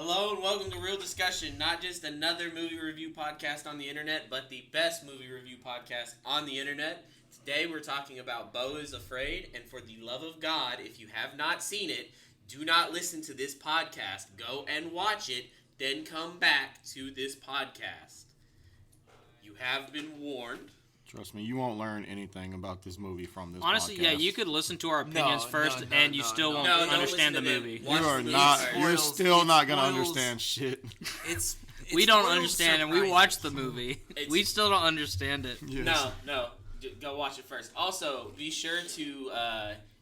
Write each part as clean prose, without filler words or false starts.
Hello and welcome to Real Discussion, not just another movie review podcast on the internet, but the best movie review podcast on the internet. Today we're talking about Beau Is Afraid, and for the love of God, if you have not seen it, do not listen to this podcast. Go and watch it, then come back to this podcast. You have been warned. Trust me, you won't learn anything about this movie from this Honestly, podcast. yeah, you could listen to our opinions first, and you still won't understand the movie. You're still not going to understand shit. It's we don't understand, and we watched the movie. We still don't understand it. Yes. No. Go watch it first. Also, be sure to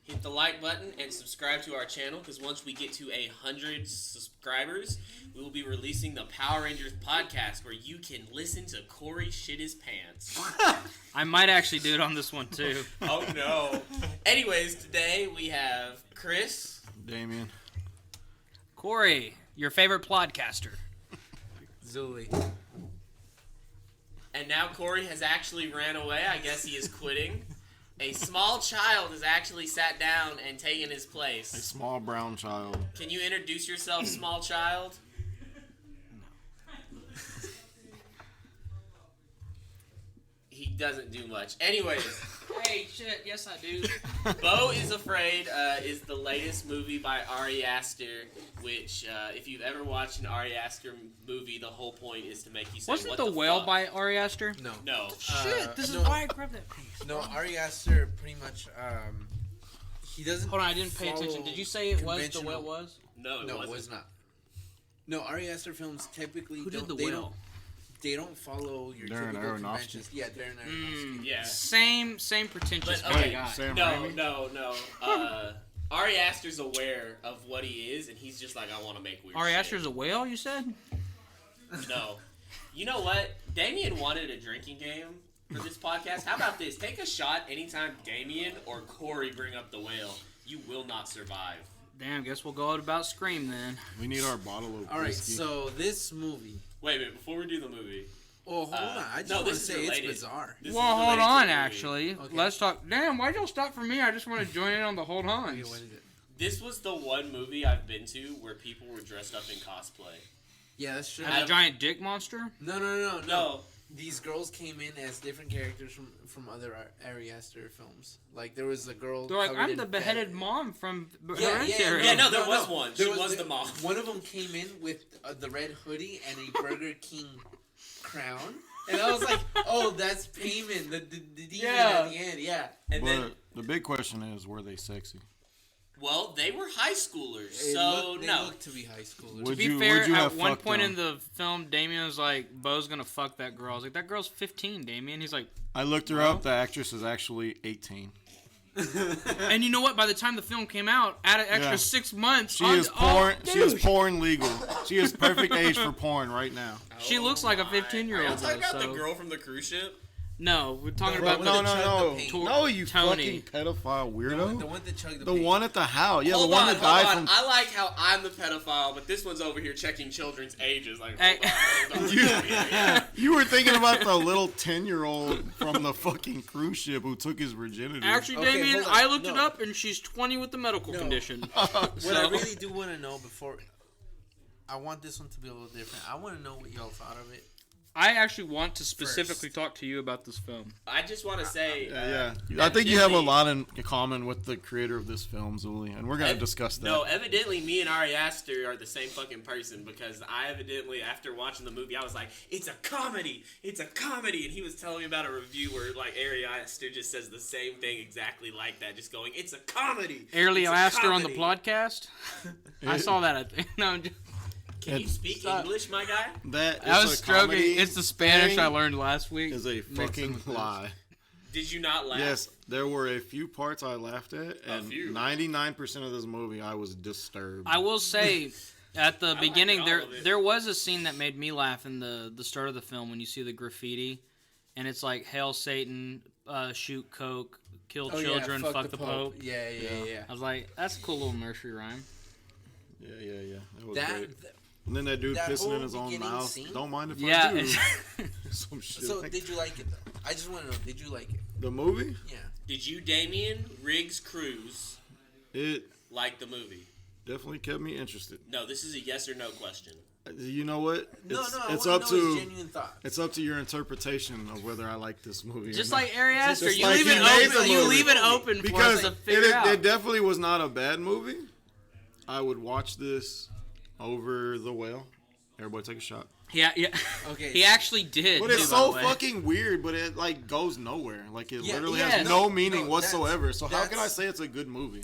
hit the like button and subscribe to our channel, because once we get to 100 subscribers, we will be releasing the Power Rangers podcast, where you can listen to Corey shit his pants. I might actually do it on this one, too. Oh, no. Anyways, today we have Chris. Damien. Corey, your favorite podcaster. Zuli. And now Corey has actually ran away. I guess he is quitting. A small child has actually sat down and taken his place. A small brown child. Can you introduce yourself, small child? He doesn't do much. Anyways. Hey, shit, yes I do. Beau Is Afraid is the latest movie by Ari Aster, which, if you've ever watched an Ari Aster movie, the whole point is to make you say, Wasn't what The the Whale fuck? by Ari Aster? No. Shit, this is why I grabbed that piece. No, Ari Aster pretty much, he doesn't Hold on, I didn't pay attention. Did you say it was The Whale was? No, it was not. No, Ari Aster films typically Who did The Whale? They don't follow your Darren typical Aronofsky. conventions. Yeah, Darren Aronofsky. Yeah. Same pretentious But, okay, guy. Sam No. Raimi? Ari Aster's aware of what he is, and he's just like, I want to make weird Ari shit. Aster's a whale, you said? No. You know what? Damien wanted a drinking game for this podcast. How about this? Take a shot anytime Damien or Corey bring up the whale. You will not survive. Damn, guess we'll go out about Scream then. We need our bottle of All right, whiskey. so this movie. Wait a minute, before we do the movie. Oh, hold on. I just want to say it's bizarre. This Well, is hold related to on, the movie. actually. Okay. Let's talk. Damn, why'd y'all stop for me? I just want to join in on the hold on. Okay, what is it? This was the one movie I've been to where people were dressed up in cosplay. Yeah, that's true. As a giant dick monster? No. No. These girls came in as different characters from other Ari Aster films. Like, there was a girl. They're like, covered I'm in the fat- beheaded mom from Yeah, Hereditary. Yeah, no, there was one. She was the mom. One of them came in with the red hoodie and a Burger King crown. And I was like, oh, that's payment. The demon at the end, yeah. And But then, the big question is, were they sexy? well, they were high schoolers, They so look, they no. look to be high schoolers. To Would be you- fair, would you at have one fucked point them? in the film, Damien was like, Bo's gonna fuck that girl. I was like, that girl's 15, Damien. He's like, I looked her up. The actress is actually 18. and you know what? By the time the film came out, add an extra Yeah. 6 months. She is porn. She is porn legal. She is perfect age for porn right now. She looks like a 15-year-old. Are you talking about so. the girl from the cruise ship? No, we're talking Bro, about no, the no. Tor- No, you Tony. fucking pedophile weirdo. The one that chugged The paint. one at the house. Yeah, Hold the one on, that died hold on. from. I like how I'm the pedophile, but this one's over here checking children's ages. Like, Hey. hold on. Yeah. You were thinking about the little 10-year-old from the fucking cruise ship who took his virginity. Actually, Okay, Damien, hold on. I looked it No. up, and she's 20 with the medical No. condition. What So- I really do want to know before, I want this one to be a little different. I want to know what y'all thought of it. I actually want to specifically talk to you about this film. I just want to say, Yeah. I think you have a evidently- lot in common with the creator of this film, Zuli, and we're gonna discuss that. No, evidently me and Ari Aster are the same fucking person, because I evidently, after watching the movie, I was like, it's a comedy, and he was telling me about a review where, like, Ari Aster just says the same thing exactly like that, just going, it's a comedy. Airly It's a Aster on the comedy." podcast. I saw that. I think. No, I'm just, Can you speak English, my guy? That I is was a stroking. comedy It's the Spanish thing I learned last week. is a Mixed in fucking with this. lie. Did you not laugh? Yes, there were a few parts I laughed at, and few. 99% of this movie I was disturbed. I will say, at the beginning, all of it. there was a scene that made me laugh in the start of the film when you see the graffiti, and it's like "Hail Satan, shoot coke, kill children, fuck the Pope." Yeah. I was like, that's a cool little nursery rhyme. Yeah. That was That. great. And then that dude that pissing in whole his own beginning mouth. scene? Don't mind if Yeah. I do. Some shit. So, like did you like it though? I just want to know. Did you like it? the movie? Yeah. Did you, Damien, Riggs, Cruz, It like the movie? definitely kept me interested. No, this is a yes or no question. You know what? It's up to genuine thoughts. It's up to your interpretation of whether I like this movie. Just or not. like Ari Aster, Just you like leave he it made open. the You movie. leave it open for us Because to figure out. it definitely was not a bad movie. I would watch this over The Whale. Everybody take a shot. Yeah. Okay. He actually did. But too, it's by so the way. fucking weird, but it like goes nowhere. Like it literally yeah, has no meaning whatsoever. So how can I that's- say it's a good movie?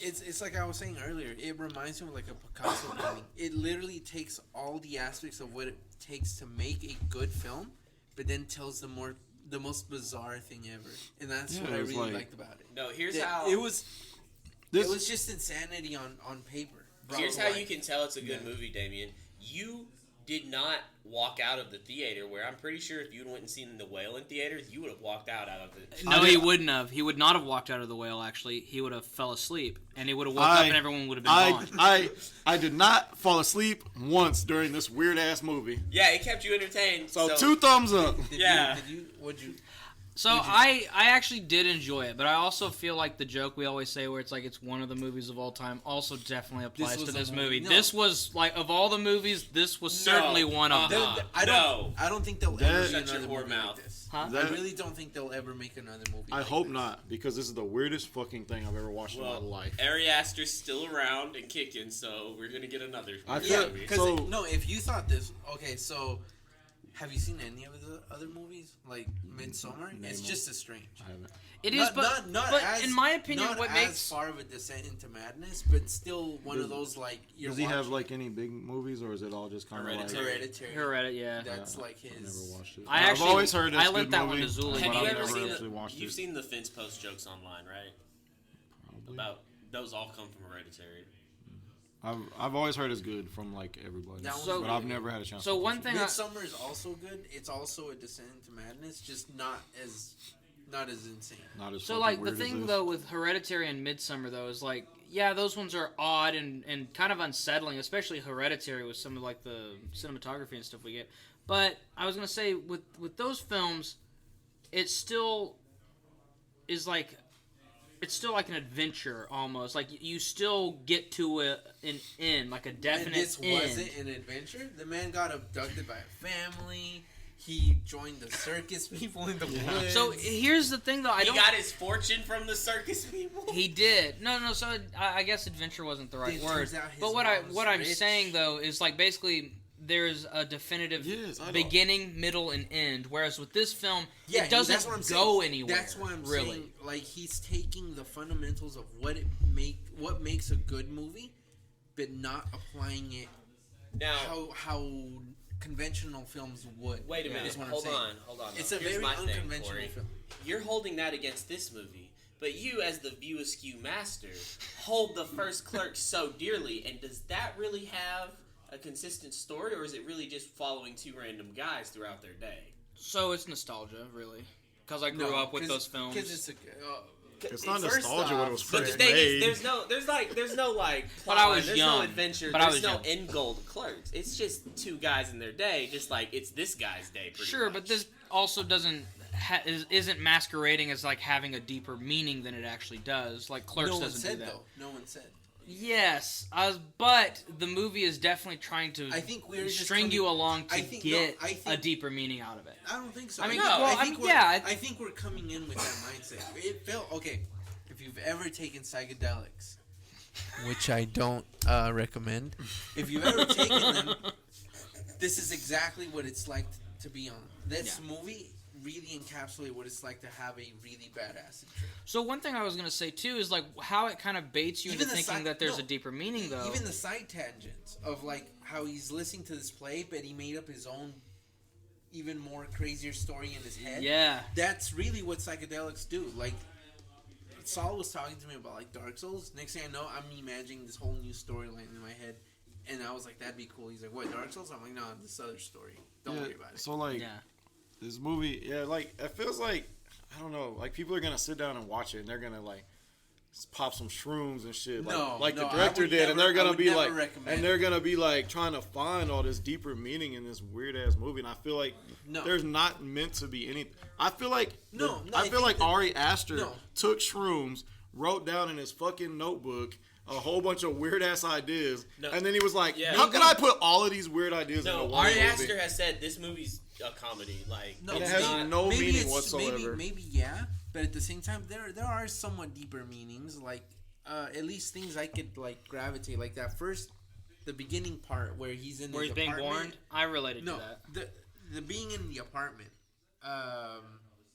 It's like I was saying earlier. It reminds me of like a Picasso painting. It literally takes all the aspects of what it takes to make a good film, but then tells the most bizarre thing ever, and that's what I really liked about it. No, here's how it was. It was just insanity on paper. Here's how you can tell it's a good movie, Damien. You did not walk out of the theater, where I'm pretty sure if you went and seen The Whale in theaters, you would have walked out of it. No, he wouldn't have. He would not have walked out of The Whale, actually. He would have fell asleep, and he would have woke up, and everyone would have been gone. I did not fall asleep once during this weird-ass movie. Yeah, it kept you entertained. So 2 thumbs up. Would you? So I actually did enjoy it, but I also feel like the joke we always say where it's like it's one of the movies of all time also definitely applies to this movie. No. This was like of all the movies, this was certainly one of them. I don't think they'll ever Shut make your another whore movie mouth. like this. Huh? I really don't think they'll ever make another movie. I like hope this. not, because this is the weirdest fucking thing I've ever watched in my life. Ari Aster's still around and kicking, so we're gonna get another feel- movie. Because if you thought this, okay, so have you seen any of the other movies like Midsommar? It's just as strange. I haven't. It is, but as, in my opinion, not what as makes far of a descent into madness, but still one of those like. Does he have like any big movies, or is it all just kind of like Hereditary? yeah. That's like his. I've never watched it. I've always heard it's I a lent good that movie, one to Zuli, Have but you I've ever never seen actually watched You've it. seen the fence post jokes online, right? Probably. About those all come from Hereditary. I've always heard it's good from like everybody, So- but I've never had a chance. So to one watch thing, Midsommar is also good. It's also a descent into madness, just not as insane. it. Not as so fucking like the weird as thing this. though with Hereditary and Midsummer though is like those ones are odd and kind of unsettling, especially Hereditary with some of like the cinematography and stuff we get. But I was gonna say with those films, it still is like. It's still like an adventure almost. Like you still get to an end, like a definite And this end. wasn't an adventure. The man got abducted by a family. He joined the circus people in the woods. So here's the thing, though. He got his fortune from the circus people. He did. No. So I guess adventure wasn't the right It word. turns out his But what mom's I'm rich. saying though is like basically there's a definitive beginning, middle, and end. Whereas with this film, it doesn't that's what I'm go saying. anywhere. That's why I'm really. saying, like he's taking the fundamentals of what makes a good movie, but not applying it Now, how conventional films would. wait a minute. is what I'm Hold saying. on. It's though. a Here's very my thing, unconventional Corey. film. You're holding that against this movie, but you, as the View Askew master, hold the first Clerks so dearly. And does that really have a consistent story, or is it really just following 2 random guys throughout their day? So it's nostalgia, really, because I grew up with those films. Because It's not first nostalgia when it was off, But first the thing made. is, there's no like. But I plotline, was there's young. no adventure. But I there's was no young. end goal to Clerks. It's just 2 guys in their day. Just like it's this guy's day. Pretty Sure, much. but this also doesn't isn't masquerading as like having a deeper meaning than it actually does. Like Clerks no one doesn't said do that. though. No one said. Yes, but the movie is definitely trying to I think we're just string you coming- along to I think- get no, I think- a deeper meaning out of it. I don't think so. I mean, No, well, I think we're, yeah. I think we're coming in with that mindset. It felt okay. If you've ever taken psychedelics, which I don't recommend, if you've ever taken them, this is exactly what it's like to be on. This movie really encapsulated what it's like to have a really bad acid trip. So one thing I was gonna say too is like how it kind of baits you Even into the thinking side- that there's no, a deeper meaning though. Even the side tangents of like how he's listening to this play, but he made up his own, even more crazier story in his head. Yeah. That's really what psychedelics do. Like, Saul was talking to me about like Dark Souls. Next thing I know, I'm imagining this whole new storyline in my head, and I was like, "That'd be cool." He's like, "What, Dark Souls?" I'm like, "No, this other story. Don't worry about it." So like, this movie, like it feels like I don't know, like people are gonna sit down and watch it, and they're gonna like pop some shrooms and shit, like the director did, and they're gonna be like, they're gonna be like trying to find all this deeper meaning in this weird ass movie, and I feel like there's not meant to be any. I feel like I feel like Ari Aster took shrooms, wrote down in his fucking notebook a whole bunch of weird ass ideas, No. and then he was like, "How can I put all of these weird ideas in one movie?" Ari Aster has said this movie's a comedy. Like, it has no meaning whatsoever. Maybe yeah, but at the same time, there are somewhat deeper meanings. Like, at least things I could like gravitate. Like that first, the beginning part where he's in where he's being warned. I related to that. The being in the apartment,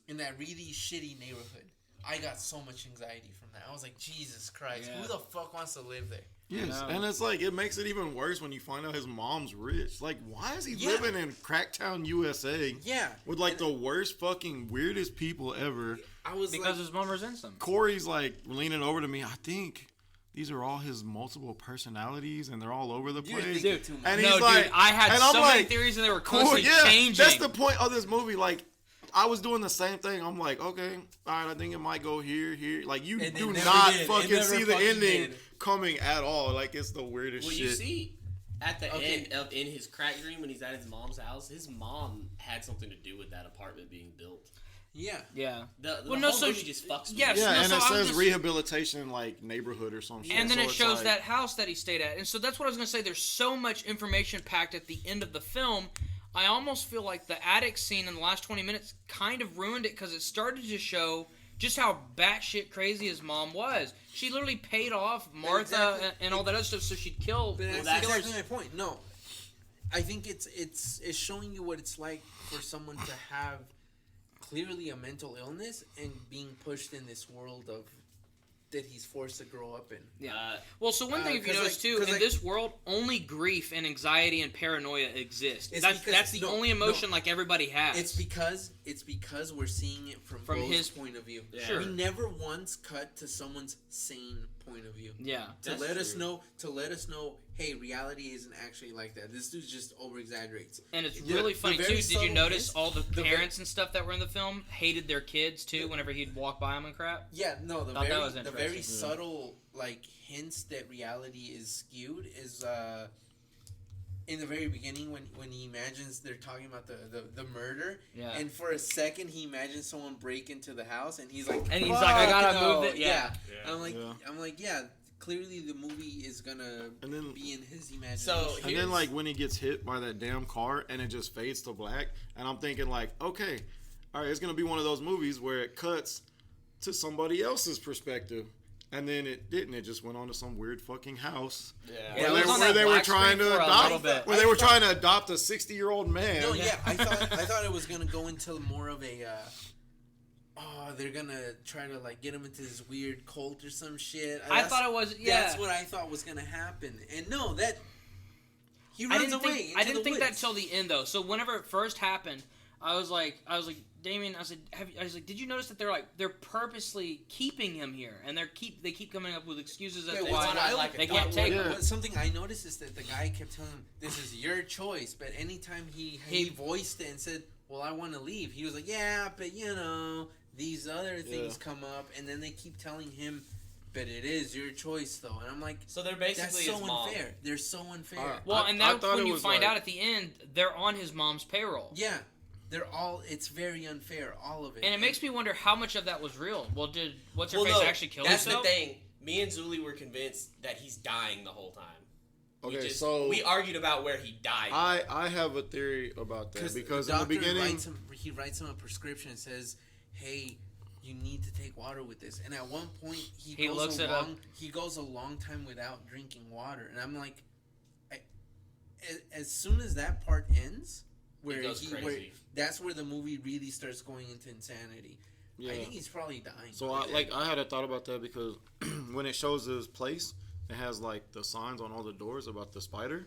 in that really shitty neighborhood. I got so much anxiety from that. I was like, Jesus Christ, who the fuck wants to live there? Yes, and it's like, it makes it even worse when you find out his mom's rich. Like, why is he living in Cracktown, USA? Yeah. With like the worst fucking weirdest people ever. Because his mom resents him. Corey's like leaning over to me. I think these are all his multiple personalities, and they're all over the place. Dude, and he's like, dude, I had so many theories, and they were constantly changing. That's the point of this movie. Like, I was doing the same thing. I'm like, okay, all right, I think it might go here. Like, you do not fucking see the ending coming at all. Like, it's the weirdest shit. Well, you see, at the end of in his crack dream when he's at his mom's house, his mom had something to do with that apartment being built. Yeah. The whole movie just fucks me. And it says rehabilitation, like, neighborhood or some shit. And then it shows that house that he stayed at. And so that's what I was going to say. There's so much information packed at the end of the film. I almost feel like the attic scene in the last 20 minutes kind of ruined it because it started to show just how batshit crazy his mom was. She literally paid off Martha and all that other stuff so she'd kill. But that's exactly my point. No, I think it's showing you what it's like for someone to have clearly a mental illness and being pushed in this world of that he's forced to grow up in. Yeah. Well, so one thing if you notice too, in this world, only grief and anxiety and paranoia exist. That's the only emotion like everybody has. It's because we're seeing it from his point of view. Yeah. Sure. We never once cut to someone's sane point of view. Yeah. To let us know, hey, reality isn't actually like that. This dude just over exaggerates. And it's really funny too. Did you notice all the parents and stuff that were in the film hated their kids too whenever he'd walk by them and crap? Yeah, no, the very subtle like hints that reality is skewed is in the very beginning when he imagines they're talking about the murder, and for a second he imagines someone break into the house and he's like, I gotta move it. Yeah. I'm like, clearly the movie is gonna be in his imagination. So and then like when he gets hit by that damn car and it just fades to black, and I'm thinking like, okay, all right, it's gonna be one of those movies where it cuts to somebody else's perspective. And then it didn't. It just went on to some weird fucking house where they were trying to adopt a 60-year-old man. No, yeah, I thought it was gonna go into more of a. They're gonna try to like get him into this weird cult or some shit. I thought it was. Yeah, that's what I thought was gonna happen. And no, that he runs away. I didn't think that till the end though. So whenever it first happened, I was like, Damien, I was like, did you notice that they're purposely keeping him here, and they keep coming up with excuses as to why they can't take him. Something I noticed is that the guy kept telling him, "This is your choice," but anytime he voiced it and said, "Well, I want to leave," he was like, "Yeah, but you know, these other things come up," and then they keep telling him, "But it is your choice, though." And I'm like, so they're basically that's so his mom. unfair. They're so unfair. Well, and that's when you find out at the end they're on his mom's payroll. Yeah. It's very unfair, all of it. And it makes me wonder how much of that was real. Well, did What's-Her-Face actually kill himself? That's the thing. Me and Zuli were convinced that he's dying the whole time. Okay, so we argued about where he died. I have a theory about that because in the beginning he writes him a prescription and says, "Hey, you need to take water with this." And at one point he goes a long time without drinking water, and I'm like, as soon as that part ends. Where that's where the movie really starts going into insanity. Yeah. I think he's probably dying. So I had a thought about that because when it shows his place, it has like the signs on all the doors about the spider,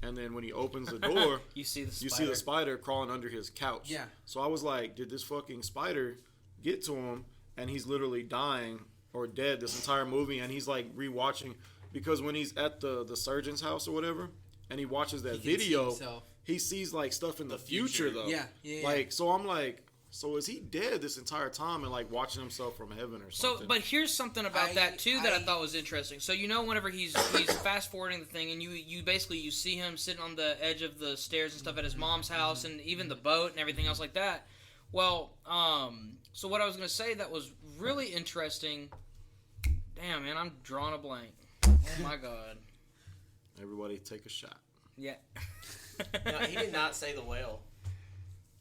and then when he opens the door, you see the spider crawling under his couch. Yeah. So I was like, did this fucking spider get to him, and he's literally dying or dead this entire movie, and he's like rewatching because when he's at the surgeon's house or whatever, and he watches that video. He sees like stuff in the future though. Yeah. Like, so I'm like, so is he dead this entire time and like watching himself from heaven or something? So, but here's something about that too that I thought was interesting. So whenever he's fast forwarding the thing, and you basically see him sitting on the edge of the stairs and stuff at his mom's house, and even the boat and everything else like that. Well, so what I was gonna say that was really interesting. Damn, man, I'm drawing a blank. Oh my god. Everybody take a shot. Yeah. No, he did not say the whale.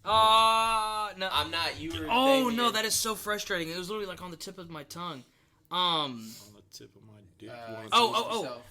No. I'm not. You were. Oh no, that is so frustrating. It was literally like on the tip of my tongue. On the tip of my dick.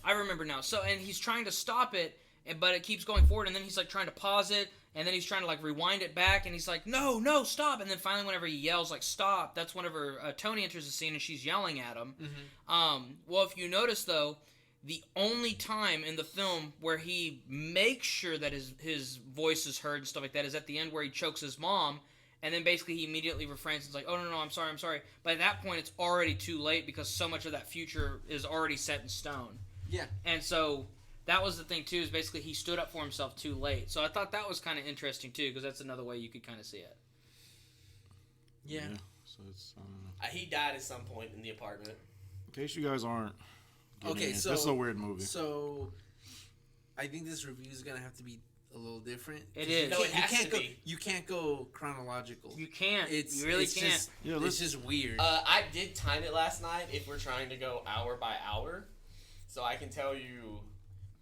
I remember now. So, and he's trying to stop it, but it keeps going forward, and then he's like trying to pause it, and then he's trying to like rewind it back, and he's like, no, stop. And then finally, whenever he yells like stop, that's whenever Tony enters the scene and she's yelling at him. Mm-hmm. Well, if you notice though, the only time in the film where he makes sure that his voice is heard and stuff like that is at the end where he chokes his mom, and then basically he immediately refrains and is like, oh, no, I'm sorry. But at that point, it's already too late because so much of that future is already set in stone. Yeah. And so that was the thing, too, is basically he stood up for himself too late. So I thought that was kind of interesting, too, because that's another way you could kind of see it. Yeah. So it's, he died at some point in the apartment. In case you guys aren't... Okay, so this is a weird movie. So, I think this review is gonna have to be a little different. It is. No, it has to be. You can't go chronological. You can't. You really can't. It's just weird. I did time it last night. If we're trying to go hour by hour, so I can tell you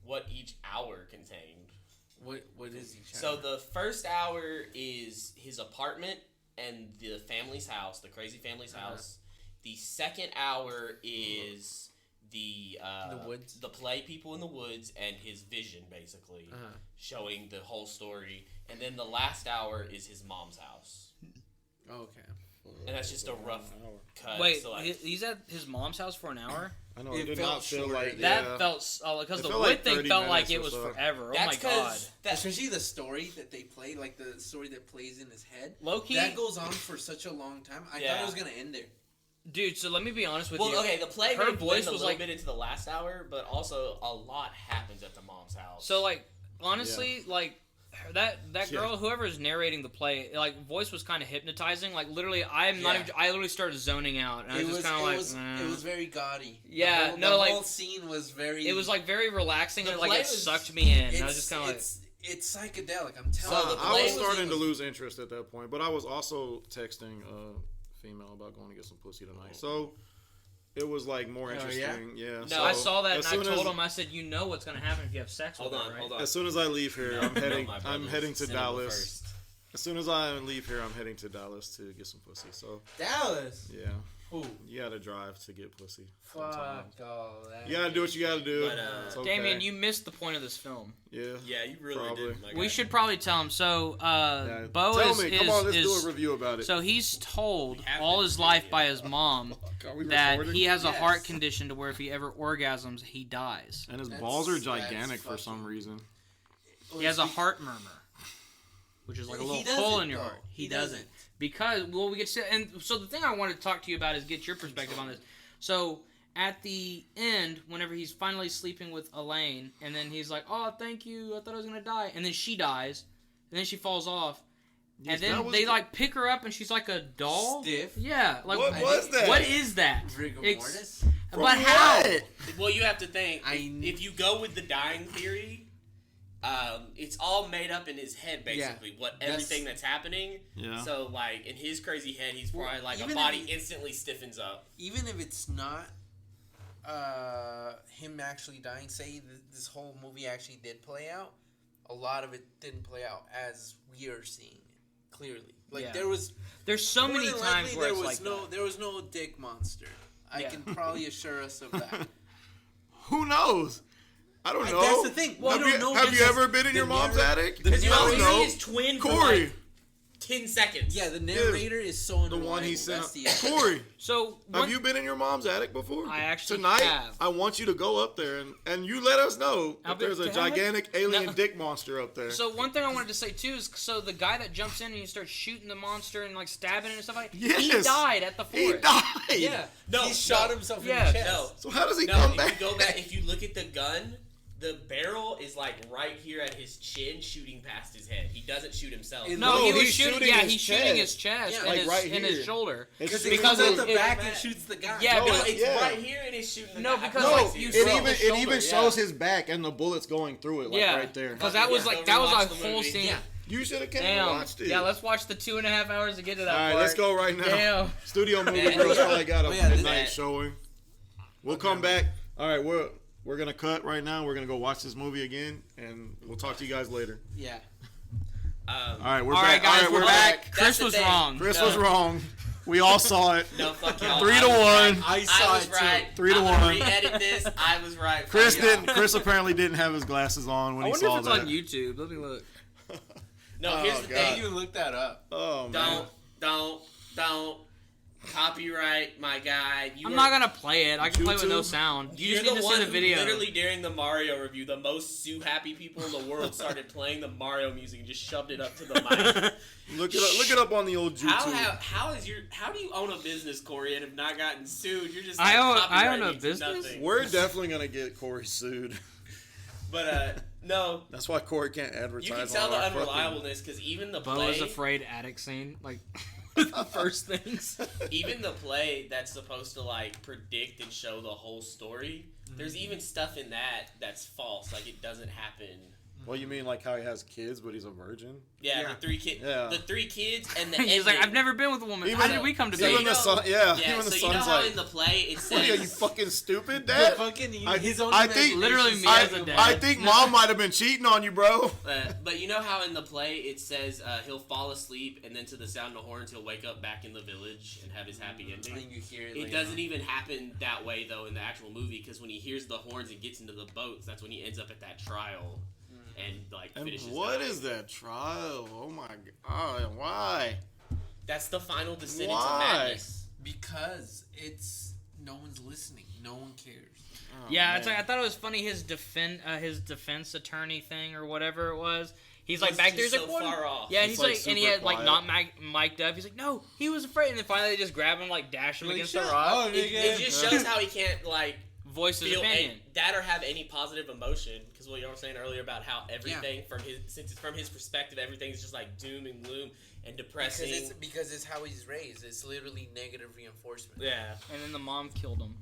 what each hour contained. What is each hour? So the first hour is his apartment and the family's house, the crazy family's house. The second hour is the woods, the play people in the woods, and his vision, basically showing the whole story. And then the last hour is his mom's house. Okay. And that's just a rough cut. Wait, so he's at his mom's house for an hour? I know, it did not feel like... That felt... because the wood thing felt like it was forever. Oh my god. Especially the story that they play, like the story that plays in his head. Low-key... That goes on for such a long time. I thought it was going to end there. Dude, so let me be honest with you. Well, okay, the play her voice was a little bit into the last hour, but also a lot happens at the mom's house. So, like, honestly, like, that girl, whoever is narrating the play, like, voice was kind of hypnotizing. Like, literally, I literally started zoning out, and I was just kind of like, it was very gaudy. Yeah, the whole scene was very... It was, like, very relaxing, and, like, it sucked me in. I was just kind of like... It's psychedelic, I'm telling you. I was starting to lose interest at that point, but I was also texting... female about going to get some pussy tonight, so it was like more interesting. Yeah. No, so I saw that and I told him, I said, you know what's gonna happen if you have sex with her, right? Hold on. As soon as I leave here, I'm heading to Dallas. As soon as I leave here, I'm heading to Dallas to get some pussy. So Dallas. Yeah. Who? You gotta drive to get pussy. Fuck all that. You gotta do what you gotta do. But, okay. Damien, you missed the point of this film. Yeah. Yeah, you really did. We should probably tell him. So, Beau is... Come on, let's do a review about it. So he's told all his life by his mom that he has a heart condition to where if he ever orgasms, he dies. And his balls are gigantic for some reason. He has a heart murmur, which is like a little hole in your heart. He doesn't. Because, well, we get to... And so the thing I wanted to talk to you about is get your perspective on this. So... At the end, whenever he's finally sleeping with Elaine, and then he's like, oh, thank you, I thought I was going to die. And then she dies, and then she falls off. Yes, and then they, like, pick her up, and she's like a doll? Stiff? Yeah. Like, what was that? What is that? Rigor mortis? But how? Well, you have to think, if you go with the dying theory... it's all made up in his head, basically. Everything that's happening. Yeah. So, like, in his crazy head, he's probably like a body instantly stiffens up. Even if it's not him actually dying, say this whole movie actually did play out, a lot of it didn't play out as we are seeing it clearly. Like there's so many times where there was no dick monster. I can probably assure us of that. Who knows? I don't know. That's the thing. Well, have you ever been in your mom's attic? Because you only see his twin Corey. for like 10 seconds. Yeah, the narrator is so unreliable. The one he sent. Corey. So have you been in your mom's attic before? I actually Tonight, have. I want you to go up there and you let us know if there's a gigantic alien dick monster up there. So one thing I wanted to say too is the guy that jumps in and he starts shooting the monster and like stabbing it and stuff like that. Yes. He died at the forest. He died. Yeah. He shot himself in the chest. No. So how does he come back? If you go back, if you look at the gun, the barrel is like right here at his chin, shooting past his head. He doesn't shoot himself. No, he was shooting. Yeah, he's shooting his chest and his shoulder. Because it comes at the back and shoots the guy. Yeah, it's right here and he's shooting the guy. Because it even shows his back and the bullets going through it, like right there. Because that was a whole scene. Yeah. You should have came and watched it. Yeah, let's watch the 2.5 hours to get to that part. All right, let's go right now. Damn. Studio Movie Girls probably got a midnight showing. We'll come back. All right, we're gonna cut right now. We're gonna go watch this movie again, and we'll talk to you guys later. Yeah. All right, we're all back. Right, guys, all right, we're back. Chris was wrong. Chris was wrong. We all saw it. No, fuck y'all. 3-1. I saw it right. 3-1. Re-edit this. I was right. Chris didn't. Chris apparently didn't have his glasses on when he saw that. I wonder if it's on YouTube. Let me look. No, here's the thing. You look that up. Oh man. Don't. Copyright, my guy. I'm not gonna play it. I can play with no sound. You just need to see the video. Literally during the Mario review, the most Sue happy people in the world started playing the Mario music and just shoved it up to the mic. Look it up on the old YouTube. How do you own a business, Corey, and have not gotten sued? You're just I own a business. Nothing. We're definitely gonna get Corey sued. But no. That's why Corey can't advertise. You can tell the unreliableness because even the Beau Is Afraid attic scene, like the first things. Even the play that's supposed to like predict and show the whole story. There's even stuff in that that's false. Like it doesn't happen. What you mean, like how he has kids, but he's a virgin? Yeah. The 3 kids. Yeah. The 3 kids and the. He's like, I've never been with a woman. How did we come to be? Even the son, even the son's you know how like, in the play it says. What are you fucking stupid, Dad? I think literally me as a dad. I think Mom might have been cheating on you, bro. But you know how in the play it says he'll fall asleep and then to the sound of horns he'll wake up back in the village and have his happy ending. And you hear it. It doesn't even happen that way though in the actual movie because when he hears the horns and gets into the boats, that's when he ends up at that trial. And like finishes. What is that trial? Oh my god! Why? That's the final descent into madness. Because it's no one's listening. No one cares. Oh, yeah, it's like I thought it was funny his defense attorney thing or whatever it was. He's like back there, he's like, far off. Yeah, he's like and he had like not mic'd up. He's like, no, he was afraid, and then finally they just grab him, like dash him against the rock. It just shows how he can't like voice his opinion. That or have any positive emotion, because what you were saying earlier about how everything from his perspective, everything's just like doom and gloom and depressing. Because it's how he's raised. It's literally negative reinforcement. Yeah, and then the mom killed him.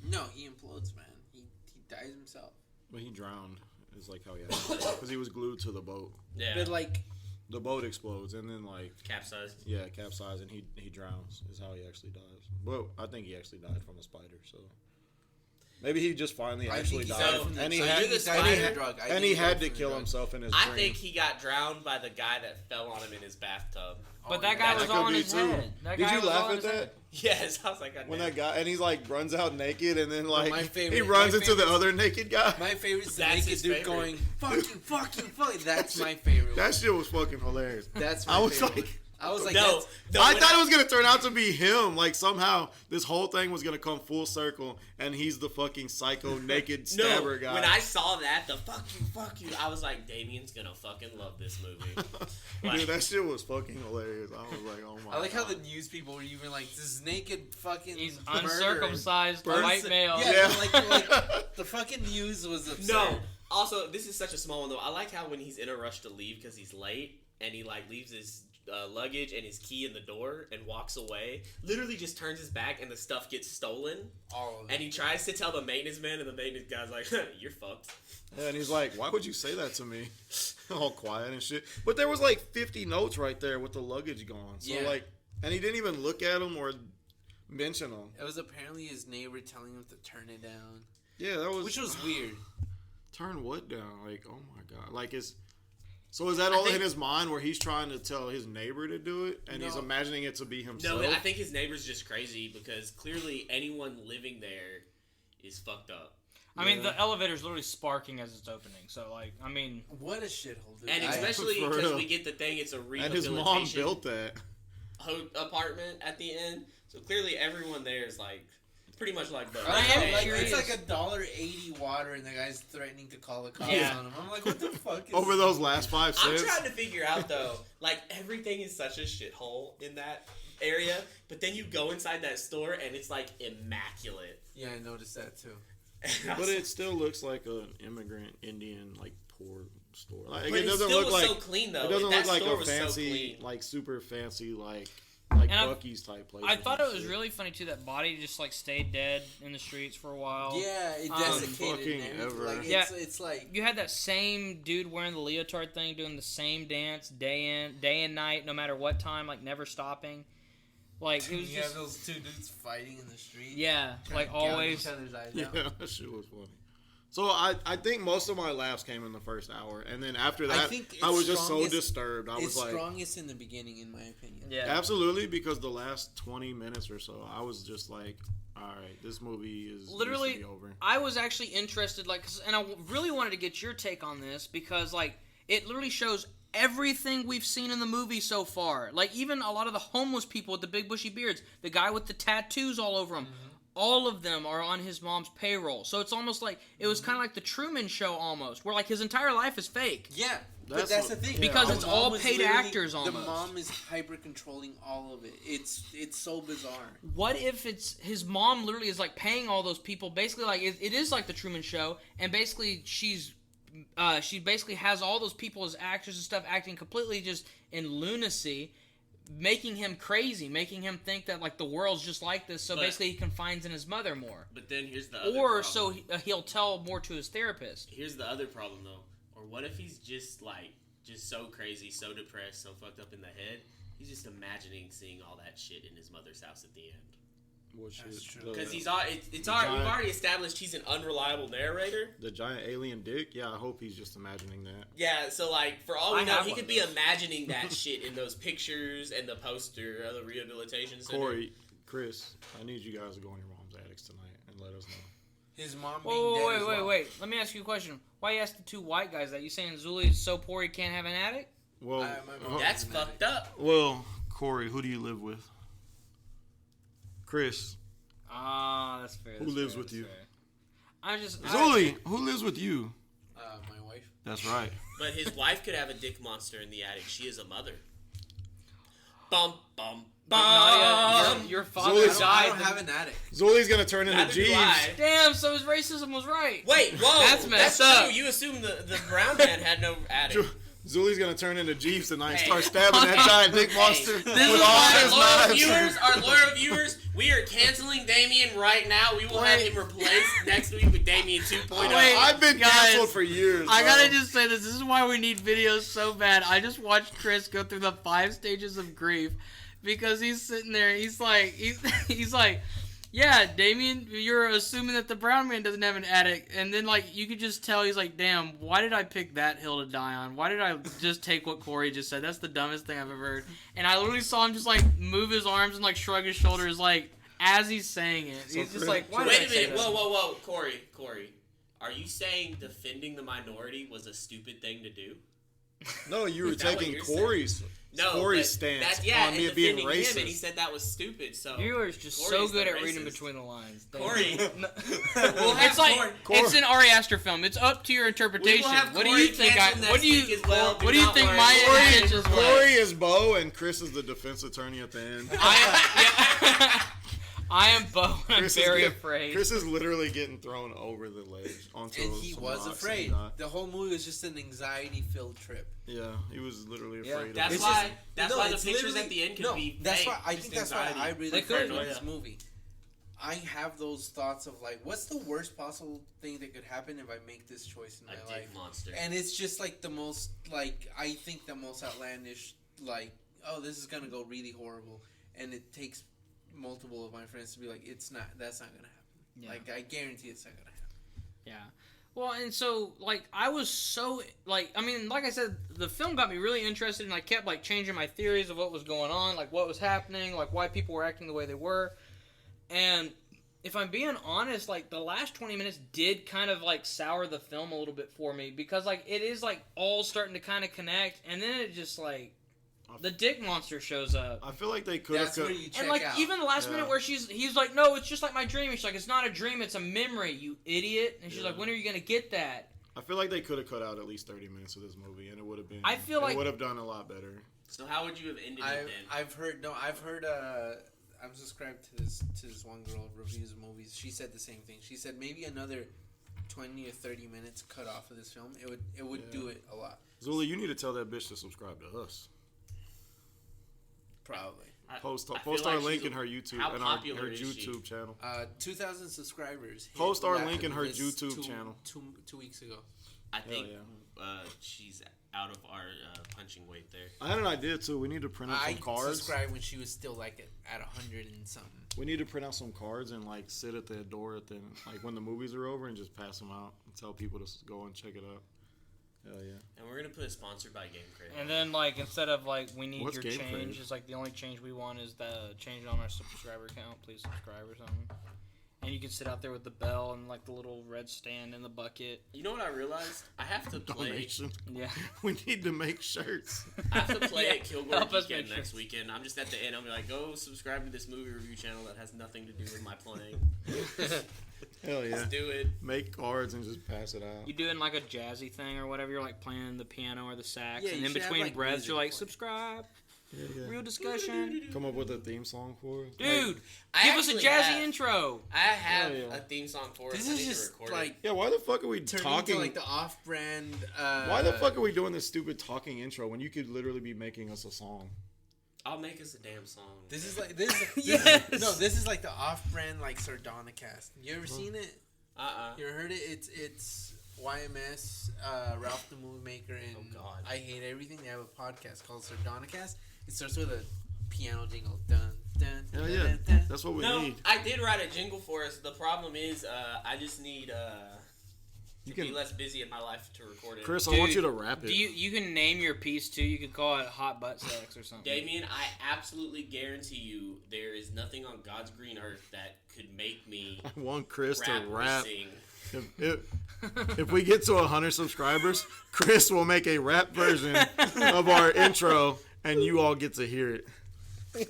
No, he implodes, man. He dies himself. But he drowned. Is like how he had because he was glued to the boat. Yeah, but like. The boat explodes and then like capsized. Yeah, capsized and he drowns is how he actually dies. Well, I think he actually died from a spider. So maybe he just finally actually died. And he had to kill himself in his dream. I think he got drowned by the guy that fell on him in his bathtub. But that guy was all in his head. Did you laugh at that? Yes, I was like, when that guy and he's like runs out naked and then like he runs into the other naked guy. My favorite is the naked dude going fuck you. That's my favorite. That shit was fucking hilarious. That's my favorite. I was like, no, I thought it was gonna turn out to be him. Like somehow this whole thing was gonna come full circle, and he's the fucking psycho naked stabber guy. When I saw that, the fuck you, I was like, Damien's gonna fucking love this movie. Dude, that shit was fucking hilarious. I was like, oh my. I like how the news people were even like, this naked fucking. He's uncircumcised white male. Yeah. Like the fucking news was absurd. No. Also, this is such a small one though. I like how when he's in a rush to leave because he's late, and he like leaves his luggage and his key in the door and walks away, literally just turns his back and the stuff gets stolen. All of it. And he tries to tell the maintenance man and the maintenance guy's like, you're fucked. Yeah, and he's like, why would you say that to me? All quiet and shit. But there was like 50 notes right there with the luggage gone. So like, and he didn't even look at them or mention them. It was apparently his neighbor telling him to turn it down. Yeah, that was. Which was weird. Turn what down? Like, oh my god. Like, so is that all in his mind where he's trying to tell his neighbor to do it and he's imagining it to be himself? No, I think his neighbor's just crazy because clearly anyone living there is fucked up. I mean, the elevator's literally sparking as it's opening. So, like, I mean... What a shithole, dude. And especially because we get the thing, it's a rehabilitation... And his mom built that. ...apartment at the end. So clearly everyone there is like... Pretty much like Beau. It's like $1.80 water, and the guy's threatening to call the cops on him. I'm like, what the fuck is over those last 5 cents? I'm trying to figure out though, like everything is such a shithole in that area, but then you go inside that store and it's like immaculate. Yeah, I noticed that too. But it still looks like an immigrant Indian like poor store. Like, but it doesn't still look like so clean though. It doesn't look like a fancy, like super fancy like Buc-ee's type place. I thought it was really funny too that body just like stayed dead in the streets for a while. Yeah, it desiccated. It's like you had that same dude wearing the leotard thing, doing the same dance day and night, no matter what time, like never stopping. Like it was you just have those two dudes fighting in the street. yeah, like always. Each other's eyes Yeah, out. that shit was funny. So I think most of my laughs came in the first hour, and then after that, I was just so disturbed. I was like, strongest in the beginning, in my opinion. Yeah, absolutely, because the last 20 minutes or so, I was just like, all right, this movie is literally needs to be over. I was actually interested, like, and I really wanted to get your take on this because, like, it literally shows everything we've seen in the movie so far. Like, even a lot of the homeless people with the big bushy beards, the guy with the tattoos all over him. Mm-hmm. All of them are on his mom's payroll. So it's almost like, it was kind of like the Truman Show almost, where like his entire life is fake. Yeah, but that's the thing. Because it's all paid actors almost. The mom is hyper controlling all of it. It's so bizarre. What if it's his mom literally is like paying all those people, basically like, it is like the Truman Show, and basically she basically has all those people as actors and stuff acting completely just in lunacy, making him crazy, making him think that like the world's just like this. So basically, he confides in his mother more. But then here's the other problem. So he'll tell more to his therapist. Here's the other problem though. Or what if he's just so crazy, so depressed, so fucked up in the head? He's just imagining seeing all that shit in his mother's house at the end. That's true. Because we've already established he's an unreliable narrator. The giant alien dick. Yeah, I hope he's just imagining that. Yeah, so like for all we know, he could be imagining that shit in those pictures and the poster of the rehabilitation center. Corey, Chris, I need you guys to go in your mom's attics tonight and let us know. His mom being dead. Wait. Let me ask you a question. Why you asked the two white guys that? You saying Zuli's so poor he can't have an attic? Well, that's fucked up. Well, Corey, who do you live with? Chris. That's fair. Who lives with you? Zuli, who lives with you? My wife. That's right. But his wife could have a dick monster in the attic. She is a mother. Bum, bum, bum. Nadia, your father died. I don't have an attic. Zuli's gonna turn into Jeeves. Damn, so his racism was right. Wait, whoa. That's messed up. True. You assume the brown man had no attic. Zuli's gonna turn into Jeeves tonight and start stabbing that giant dick monster with all his knives. Our loyal viewers, we are canceling Damien right now. We will have him replaced next week with Damien 2.0. I've been canceled for years. I gotta just say this. This is why we need videos so bad. I just watched Chris go through the 5 stages of grief because he's sitting there. He's like, yeah, Damien, you're assuming that the brown man doesn't have an attic. And then, like, you could just tell he's like, damn, why did I pick that hill to die on? Why did I just take what Corey just said? That's the dumbest thing I've ever heard. And I literally saw him just, like, move his arms and, like, shrug his shoulders, like, as he's saying it. He's just like, why wait a minute. Whoa. Corey. Are you saying defending the minority was a stupid thing to do? No, you were taking Corey's stance on me being racist. Him, and he said that was stupid. So you are just Corey's so good at reading between the lines. Corey, it's like it's an Ari Aster film. It's up to your interpretation. What do you think? What do you think? My intentions were. Corey is Beau, and Chris is the defense attorney at the end. I am Beau, and I'm very afraid. Chris is literally getting thrown over the ledge onto and he was afraid. The whole movie was just an anxiety-filled trip. Yeah, he was literally afraid. That's why the pictures at the end could be fake. I think that's why I really enjoy this movie. I have those thoughts of like, what's the worst possible thing that could happen if I make this choice in my life? Dick monster. And it's just like the most, like, I think the most outlandish, like, oh, this is gonna go really horrible, and it takes multiple of my friends to be like, that's not gonna happen. Yeah. Like, I guarantee it's not gonna happen. Yeah. Well, and so, like, I was so, like, I mean, like I said, the film got me really interested, and I kept, like, changing my theories of what was going on, like, what was happening, like, why people were acting the way they were. And if I'm being honest, like, the last 20 minutes did kind of, like, sour the film a little bit for me, because, like, it is, like, all starting to kind of connect, and then it just, like, the dick monster shows up. I feel like they could have... And, like, even the last minute where he's like, no, it's just like my dream. She's like, it's not a dream, it's a memory, you idiot. And she's like, when are you going to get that? I feel like they could have cut out at least 30 minutes of this movie, and it would have been... It would have done a lot better. So how would you have ended it then? I've heard, I'm subscribed to this one girl who reviews movies. She said the same thing. She said maybe another 20 or 30 minutes cut off of this film. It would do it a lot. Zuli, you need to tell that bitch to subscribe to us. Probably. Post our link in her YouTube and her YouTube channel. 2,000 subscribers. Post our link in her YouTube channel. 2 weeks ago. I think she's out of our punching weight there. I had an idea too. We need to print out some cards. I subscribed when she was still like at 100 and something. We need to print out some cards and like sit at the door at the like when the movies are over and just pass them out and tell people to go and check it out. Hell yeah! And we're gonna put it sponsored by Game Crate. And then like instead of like we need What's your Game change, Crate? it's like the only change we want is the change on our subscriber count. Please subscribe or something. And you can sit out there with the bell and like the little red stand in the bucket. You know what I realized? I have to play. Donation. Yeah. We need to make shirts. I have to play at Kilgore help us Weekend make next shirts. weekend. I'm just at the end. I'll be like, go subscribe to this movie review channel that has nothing to do with my playing. Hell yeah! Let's do it. Make cards and just pass it out. You doing like a jazzy thing or whatever? You're like playing the piano or the sax, Yeah, and you in should have, between like, breaths, music you're like, playing. subscribe, Yeah. real discussion, Come up with a theme song for us. dude. I Give us a actually jazzy have- intro. I have Hell yeah. a theme song for it. This I is need just to record like it. Yeah, why the fuck are we turning talking? into like the off-brand. Why the fuck are we doing this stupid talking intro when you could literally be making us a song? I'll make us a damn song. This is like this. Yes. This is like the off-brand like Sardonicast. You ever seen it? You ever heard it? It's YMS, Ralph the Movie Maker, and Oh, God. I Hate Everything. They have a podcast called Sardonicast. It starts with a piano jingle. Dun dun. Hell dun, yeah, dun, dun. that's what we No, need. I did write a jingle for us. The problem is, I just need You to be can, less busy in my life to record it. Chris. Dude, I want you to rap it. You can name your piece too. You could call it hot butt sex or something. Damien, I absolutely guarantee you there is nothing on God's green earth that could make me I want Chris rap to or rap. sing. If we get to 100 subscribers, Chris will make a rap version of our intro, and you all get to hear it. No.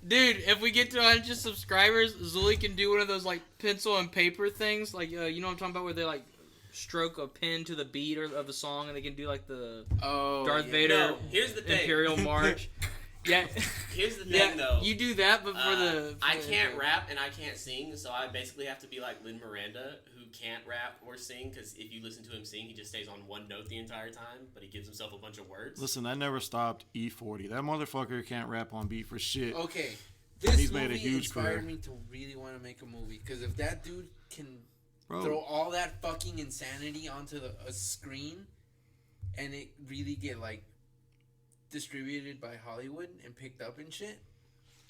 Dude, if we get to 100 subscribers, Zully can do one of those like pencil and paper things, like you know what I'm talking about, where they like stroke a pen to the beat of the song, and they can do like the Darth Vader No, here's the thing. Imperial March. Yeah, Here's the thing, though. you do that, but for the I can't rap and I can't sing, so I basically have to be like Lin Miranda, who can't rap or sing, because if you listen to him sing, he just stays on one note the entire time, but he gives himself a bunch of words. Listen, I never stopped E40. That motherfucker can't rap on beat for shit. Okay, this He's movie made a huge inspired career. me to really want to make a movie because if that dude can Bro, throw all that fucking insanity onto a screen, and it really get like distributed by Hollywood and picked up and shit.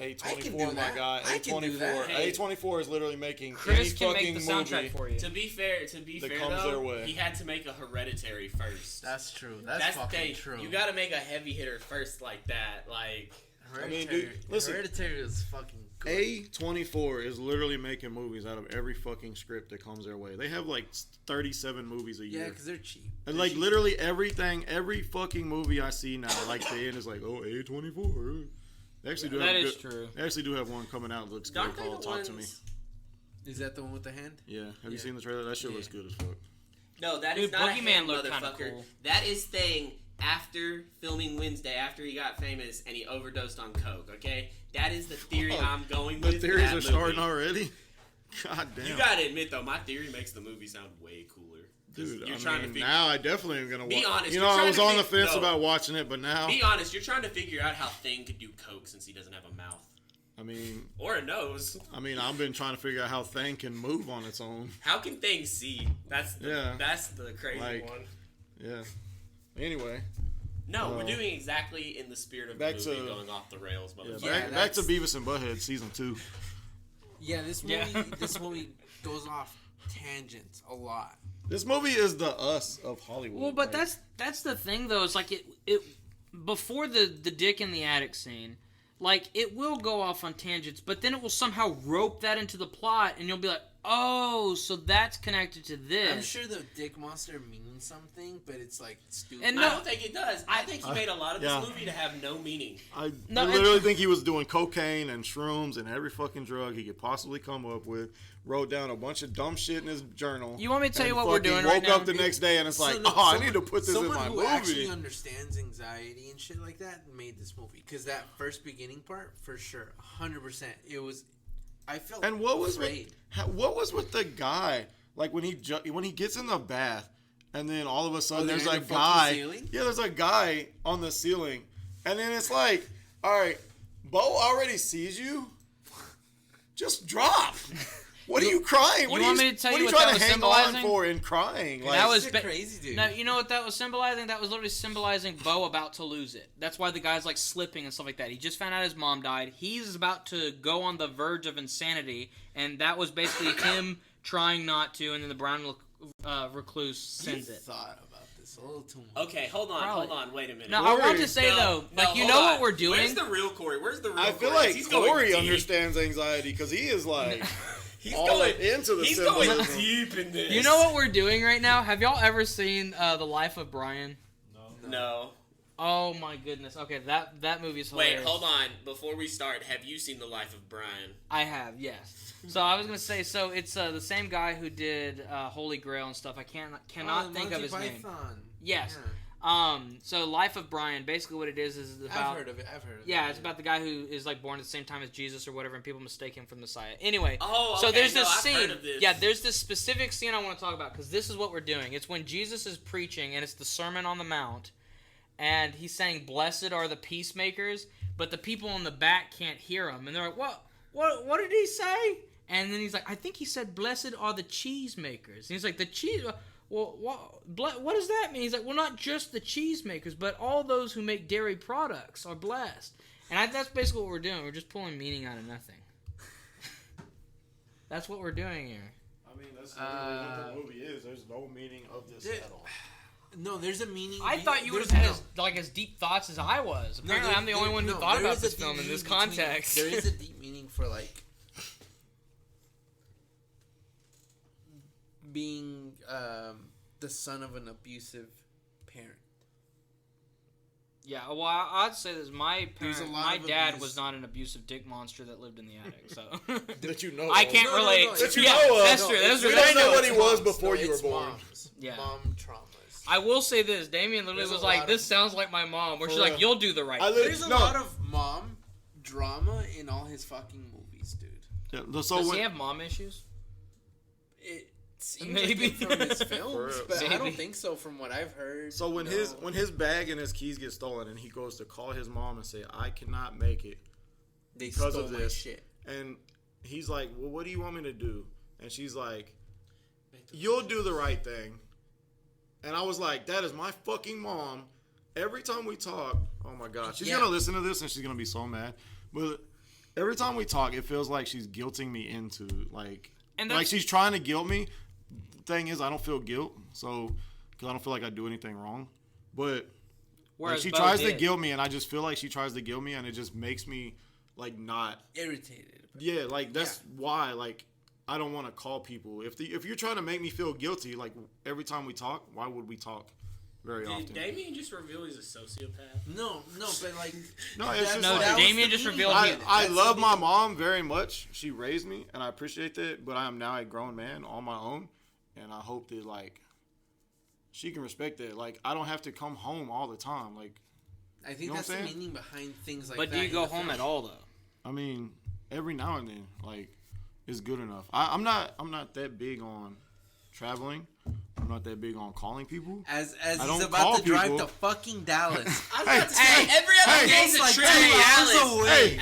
I can do A24, my that. guy. I can do that. A24. Hey. A24 is literally making Chris any can fucking make the soundtrack movie. for you. To be fair, That comes their though, way. he had to make a Hereditary first. That's true. That's the thing. You gotta make a heavy hitter first like that. Like, Hereditary, dude, listen. Hereditary is fucking good. A24 is literally making movies out of every fucking script that comes their way. They have like 37 movies a Yeah, year. because they're cheap. And They're like cheap. literally everything, every fucking movie I see now, like the end is like, oh, A24. They actually do That have is good, true. They actually do have one coming out that looks good aren't they called the Talk to Me. ones- Is that the one with the hand? Yeah, have you Yeah. seen the trailer? That shit Yeah. looks good as fuck. no, that Dude, is not a Boogeyman hand, looked kinda motherfucker. cool. That is thing after filming Wednesday, after he got famous and he overdosed on coke. Okay, that is the theory Oh, I'm going The with. for theories that are starting movie. already. God damn. You gotta admit though, my theory makes the movie sound way cooler. 'Cause Dude, you're I trying mean, to figure. now I definitely am gonna watch. Be honest, You you're know, I trying was to on the fig- fence no. about watching it, but now, Be honest, you're trying to figure out how Thing could do coke since he doesn't have a mouth I mean, or a nose. I've been trying to figure out how Thing can move on its own. How can Thing see? That's the crazy Like, one. Yeah. Anyway, No, we're doing exactly in the spirit of the back movie to- going off the rails, yeah, motherfucker. back to Beavis and Butthead season 2. Yeah, this movie. Yeah. This movie goes off tangents a lot. This movie is the Us of Hollywood. Well, but like, that's the thing though. It's like it before the dick in the attic scene, like it will go off on tangents, but then it will somehow rope that into the plot, and you'll be like, oh, so that's connected to this. I'm sure the dick monster means something, but it's like stupid. And I no- don't think it does. I think he made a lot of this yeah. movie to have no meaning. I No, literally think he was doing cocaine and shrooms and every fucking drug he could possibly come up with. Wrote down a bunch of dumb shit in his journal. You want me to tell you and what we're fucking doing woke right now? up the next day and it's like, So I need to put this in someone my who movie. actually understands anxiety and shit like that made this movie because that first beginning part, for sure, 100%. It was. I felt And what was afraid. with the guy? Like when he gets in the bath, and then all of a sudden they're there's in a the fucking guy. ceiling? Yeah, there's a guy on the ceiling, and then it's like, all right, Beau already sees you. Just drop. What are you crying? You want me to tell you what trying that to was hang on symbolizing? for and crying? Like, that was crazy, dude. No, you know what that was symbolizing? That was literally symbolizing Beau about to lose it. That's why the guy's like slipping and stuff like that. He just found out his mom died. He's about to go on the verge of insanity, and that was basically him trying not to, and then the brown recluse sends it. Thought about this a little too much. Okay, hold on, wait a minute. No, I want to say though, like you know what we're doing. Where's the real Corey? Where's the real I feel Corey? like He's Corey understands anxiety because he is like he's all going into the He's symbolism. going deep in this. You know what we're doing right now? Have y'all ever seen The Life of Brian? No. Oh my goodness. Okay, that movie is hilarious. Wait, hold on. Before we start, have you seen The Life of Brian? I have, yes. So I was gonna say, so it's the same guy who did Holy Grail and stuff. I cannot think of his name. Yes. Yeah. So Life of Brian, basically what it is about. I've heard of it. Yeah, it's about the guy who is like born at the same time as Jesus or whatever, and people mistake him for the Messiah. Anyway, okay, so there's this I've scene. heard of this. Yeah, there's this specific scene I want to talk about because this is what we're doing. It's when Jesus is preaching, and it's the Sermon on the Mount, and he's saying, "Blessed are the peacemakers," but the people in the back can't hear him, and they're like, "What did he say?" And then he's like, "I think he said, blessed are the cheesemakers." And he's like, "The cheese." Well, what does that mean? He's like, well, not just the cheesemakers, but all those who make dairy products are blessed. And that's basically what we're doing. We're just pulling meaning out of nothing. That's what we're doing here. I mean, that's literally what the movie is. There's no meaning of this at all. No, there's a meaning. I thought you would have had as deep thoughts as I was. Apparently, I'm the only one who thought about this film in this context. There is a deep meaning for, like, being the son of an abusive parent. Yeah, well, I'd say this. My dad abuse. was not an abusive dick monster that lived in the attic, so That you know I of. can't relate. That you yeah, know of. that's true. That's We true. don't know what he It's was moms. before No, you were it's born. Moms. Yeah. Mom traumas. I will say this. Damien literally There's was a like, lot this of- sounds like my mom. Where she's For like, real. you'll do the right thing. There's a lot of mom drama in all his fucking movies, dude. Yeah, so Does when, he have mom issues? It seems Maybe. like it from his films, For but I Maybe. don't think so from what I've heard. So when his bag and his keys get stolen and he goes to call his mom and say, I cannot make it they because stole of my this. shit. And he's like, well, what do you want me to do? And she's like, you'll do the right thing. And I was like, that is my fucking mom. Every time we talk, oh my God, she's going to listen to this and she's going to be so mad. But every time we talk, it feels like she's guilting me into, like she's trying to guilt me. The thing is, I don't feel guilt, so, because I don't feel like I do anything wrong. But like, she tries to guilt me, and I just feel like she tries to guilt me, and it just makes me, like, not Irritated. Yeah, like, that's why, like, I don't want to call people. If you're trying to make me feel guilty, like, every time we talk, why would we talk very often? Did Damien just reveal he's a sociopath? No, but like... No, it's just No, like... Damien just revealed I love my mom very much. She raised me, and I appreciate that, but I am now a grown man on my own, and I hope that, like, she can respect that. Like, I don't have to come home all the time. Like, I think that's the meaning behind things like but that. do you go home at all, though? I mean, every now and then, like, it's good enough. I'm not that big on traveling. I'm not that big on calling people. As I he's don't about call to drive people. to fucking Dallas. I was about to say, every other day's a like trip 2 to hours Dallas. away.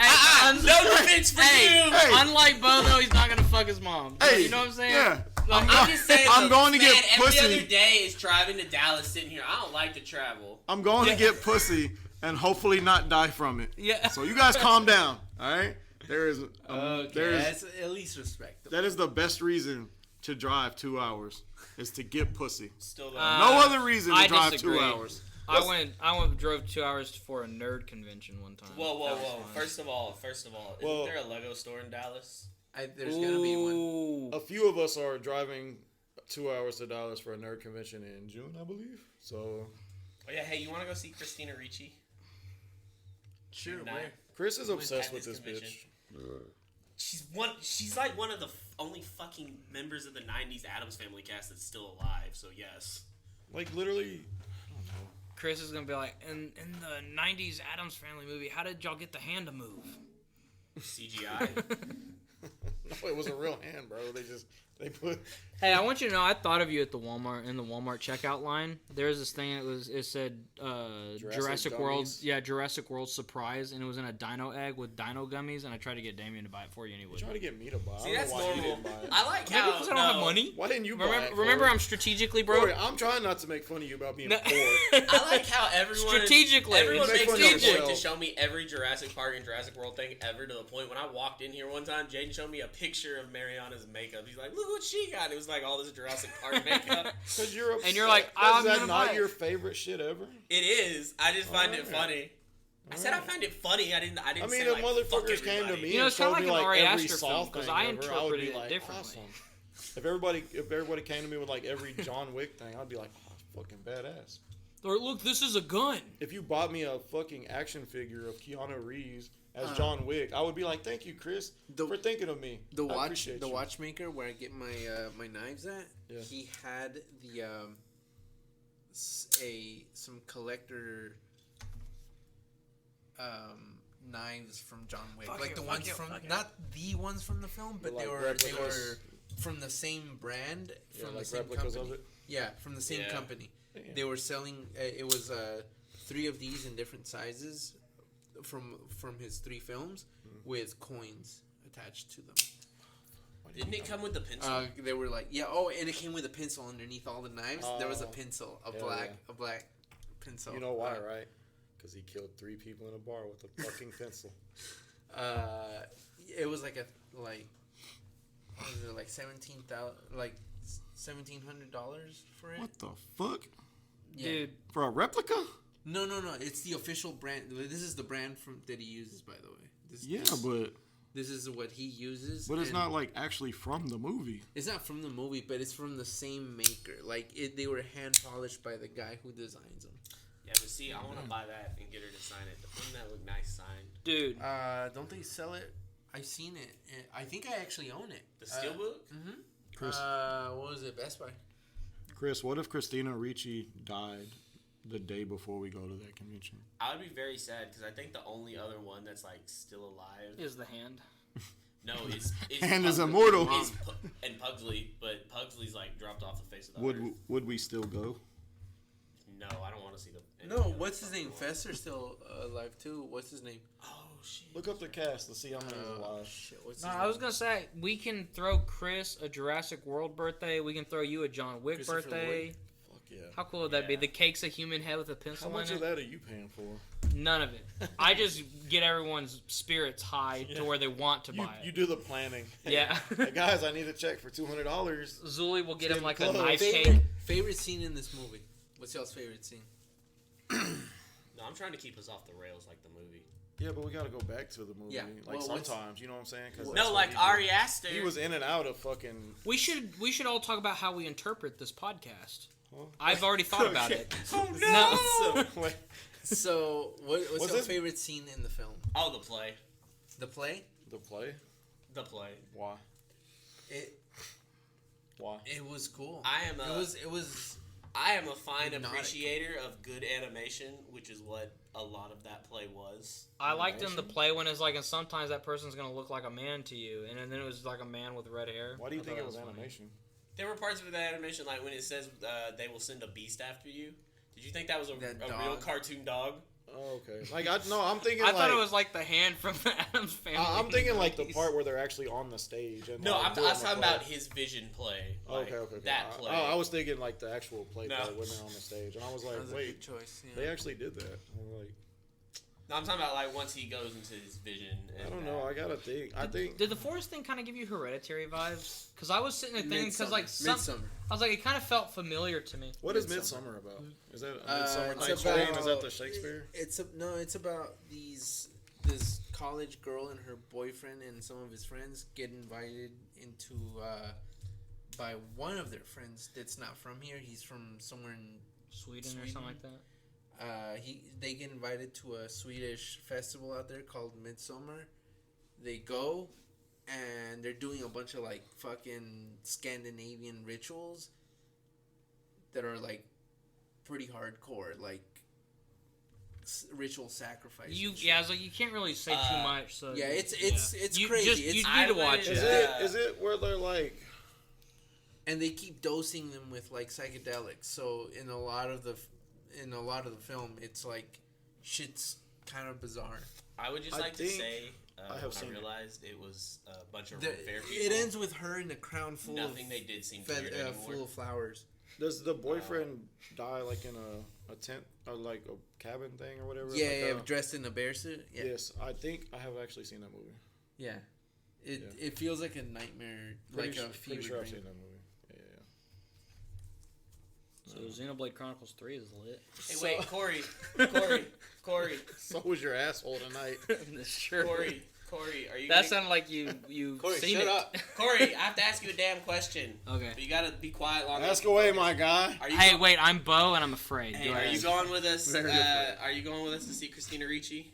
No defense for you. Unlike Beau, though, he's not going to fuck his mom. Hey, you know what I'm saying? Yeah. Like, I'm just saying, I'm going to man, get every pussy. other day is driving to Dallas, sitting here. I don't like to travel. I'm going to get pussy and hopefully not die from it. Yeah. So you guys calm down, all right? There is That's at least respectable. that is the best reason to drive 2 hours is to get pussy. Still, No other reason to I drive disagree. 2 hours. I drove 2 hours for a nerd convention one time. Whoa. First of all, isn't there a Lego store in Dallas? There's gonna be one. A few of us are driving 2 hours to Dallas for a nerd convention in June, I believe. So, Oh yeah, hey, you want to go see Christina Ricci? Sure, Nah. where? Chris is obsessed at with this this convention. bitch. She's like one of the only fucking members of the '90s Addams Family cast that's still alive. So yes. Like, literally, I don't know. Chris is going to be like, in the 90s Addams Family movie, how did y'all get the hand to move? CGI. No, it was a real hand, bro. They They put. Hey, I want you to know I thought of you at the Walmart in the Walmart checkout line. There's this thing it said Jurassic World, Jurassic World Surprise, and it was in a dino egg with dino gummies, and I tried to get Damien to buy it for you anyway. You tried to get me to buy it. See, that's normal. I like Maybe how because I don't have money. Why didn't you buy it? Remember, I'm strategically broke. Corey, I'm trying not to make fun of you about being poor. I like how everyone makes it a point to show me every Jurassic Park and Jurassic World thing ever, to the point when I walked in here one time, Jaden showed me a picture of Mariana's makeup. He's like, look what she got. It was like all this Jurassic Park makeup. Because you're upset. And you're like, is that not your favorite shit ever? It is. I just find it funny. I said I find it funny. I didn't I mean, say, if motherfuckers came to me and showed me like every soft thing I ever, I would interpreted be it like, differently. awesome. If everybody came to me with like every John Wick thing, I'd be like, oh, fucking badass. Or look, this is a gun. If you bought me a fucking action figure of Keanu Reeves as John Wick, I would be like, thank you, Chris, for thinking of me. The watchmaker where I get my my knives at, he had the some collector knives from John Wick, not the ones from the film, but they were from the same brand, from the same company. Yeah, from the same company. Yeah. They were selling. It was 3 of these in different sizes from his 3 films with coins attached to them. Didn't it come with the pencil? They were like, and it came with a pencil underneath all the knives. There was a pencil, a black pencil. You know why, right? Because he killed 3 people in a bar with a fucking pencil. It was like what was it, like $1,700 for it? What the fuck? Yeah. Dude. For a replica? No. It's the official brand. This is the brand that he uses, by the way. But this is what he uses. But it's not like actually from the movie. It's not from the movie, but it's from the same maker. Like they were hand polished by the guy who designs them. Yeah, but see, I want to buy that and get her to sign it. Wouldn't that look nice signed? Dude. Don't they sell it? I've seen it. I think I actually own it. The Steelbook? Mm-hmm. Chris, what was it? Best Buy. Chris, what if Christina Ricci died the day before we go to that convention? I would be very sad because I think the only other one that's like still alive is the Hand. No, it's Hand is immortal. And Pugsley, but Pugsley's like dropped off the face of the earth. Would we still go? No, I don't want to see the. No, what's his name? Fester's still alive too. What's his name? Oh shit! Look up the cast to see how many is alive. Shit, what's I was gonna say we can throw Chris a Jurassic World birthday. We can throw you a John Wick birthday. Fuck yeah! How cool would that be? The cake's a human head with a pencil in it. How much of that are you paying for? None of it. I just get everyone's spirits high to where they want to buy it. You do the planning. Yeah. Hey guys, I need a check for $200. Zuli will get him like a knife cake. cake. Favorite scene in this movie? What's y'all's favorite scene? No, I'm trying to keep us off the rails like the movie. Yeah, but we got to go back to the movie. Yeah. Like sometimes, you know what I'm saying? Cause no, like Ari Aster. He was in and out of fucking. We should all talk about how we interpret this podcast. Huh? I've already thought about it. Oh no! So what's your favorite scene in the film? Oh, the play. The play? The play? The play. Why? Why? It was cool. I am a fine appreciator of good animation, which is what a lot of that play was. I liked in the play when it's like, and sometimes that person's gonna look like a man to you, and then it was like a man with red hair. Why do you think it was animation? There were parts of that animation, like when it says they will send a beast after you. Did you think that was a real cartoon dog? Oh, okay. Like I'm thinking. I thought it was like the hand from the Addams Family. I'm thinking like the part where they're actually on the stage. And no, I was talking about his vision play. Like, okay. That play. I was thinking like the actual play when they're on the stage, and I was like, wait, choice. Yeah. They actually did that. I'm like. No, I'm talking about like once he goes into his vision. And I don't know. I gotta think. Did the forest thing kind of give you Hereditary vibes? Because I was sitting there thinking, because like Midsummer. I was like, it kind of felt familiar to me. What is Midsummer about? Is that Midsummer Night's Dream? Is that the Shakespeare? It's about this college girl and her boyfriend and some of his friends get invited into by one of their friends that's not from here. He's from somewhere in Sweden or something like that. They get invited to a Swedish festival out there called Midsummer. They go, and they're doing a bunch of like fucking Scandinavian rituals that are like pretty hardcore, like ritual sacrifice. I was like, you can't really say too much. So yeah, it's crazy. You need to watch it. Is it where they're like? and they keep dosing them with like psychedelics. So in a lot of the film, it's like shit's kind of bizarre. I would just like to say, I realized it was a bunch of fair people. It ends with her in a crown full Nothing they did seemed weird anymore. Full of flowers. Does the boyfriend die like in a tent or like a cabin thing or whatever? Yeah, dressed in a bear suit. Yeah. Yes, I think I have actually seen that movie. Yeah, it feels like a nightmare, like a fever pretty sure dream. I've seen that movie. So Xenoblade Chronicles 3 is lit. Hey, wait, Corey. So was your asshole tonight. Sure. Corey, are you? That sounded like you Corey, seen shut it. up. Corey, I have to ask you a damn question. Okay. But you gotta be quiet long. Ask away, my guy. Hey, wait, I'm Beau and I'm afraid. Hey, are you going with us? Are you going with us to see Christina Ricci?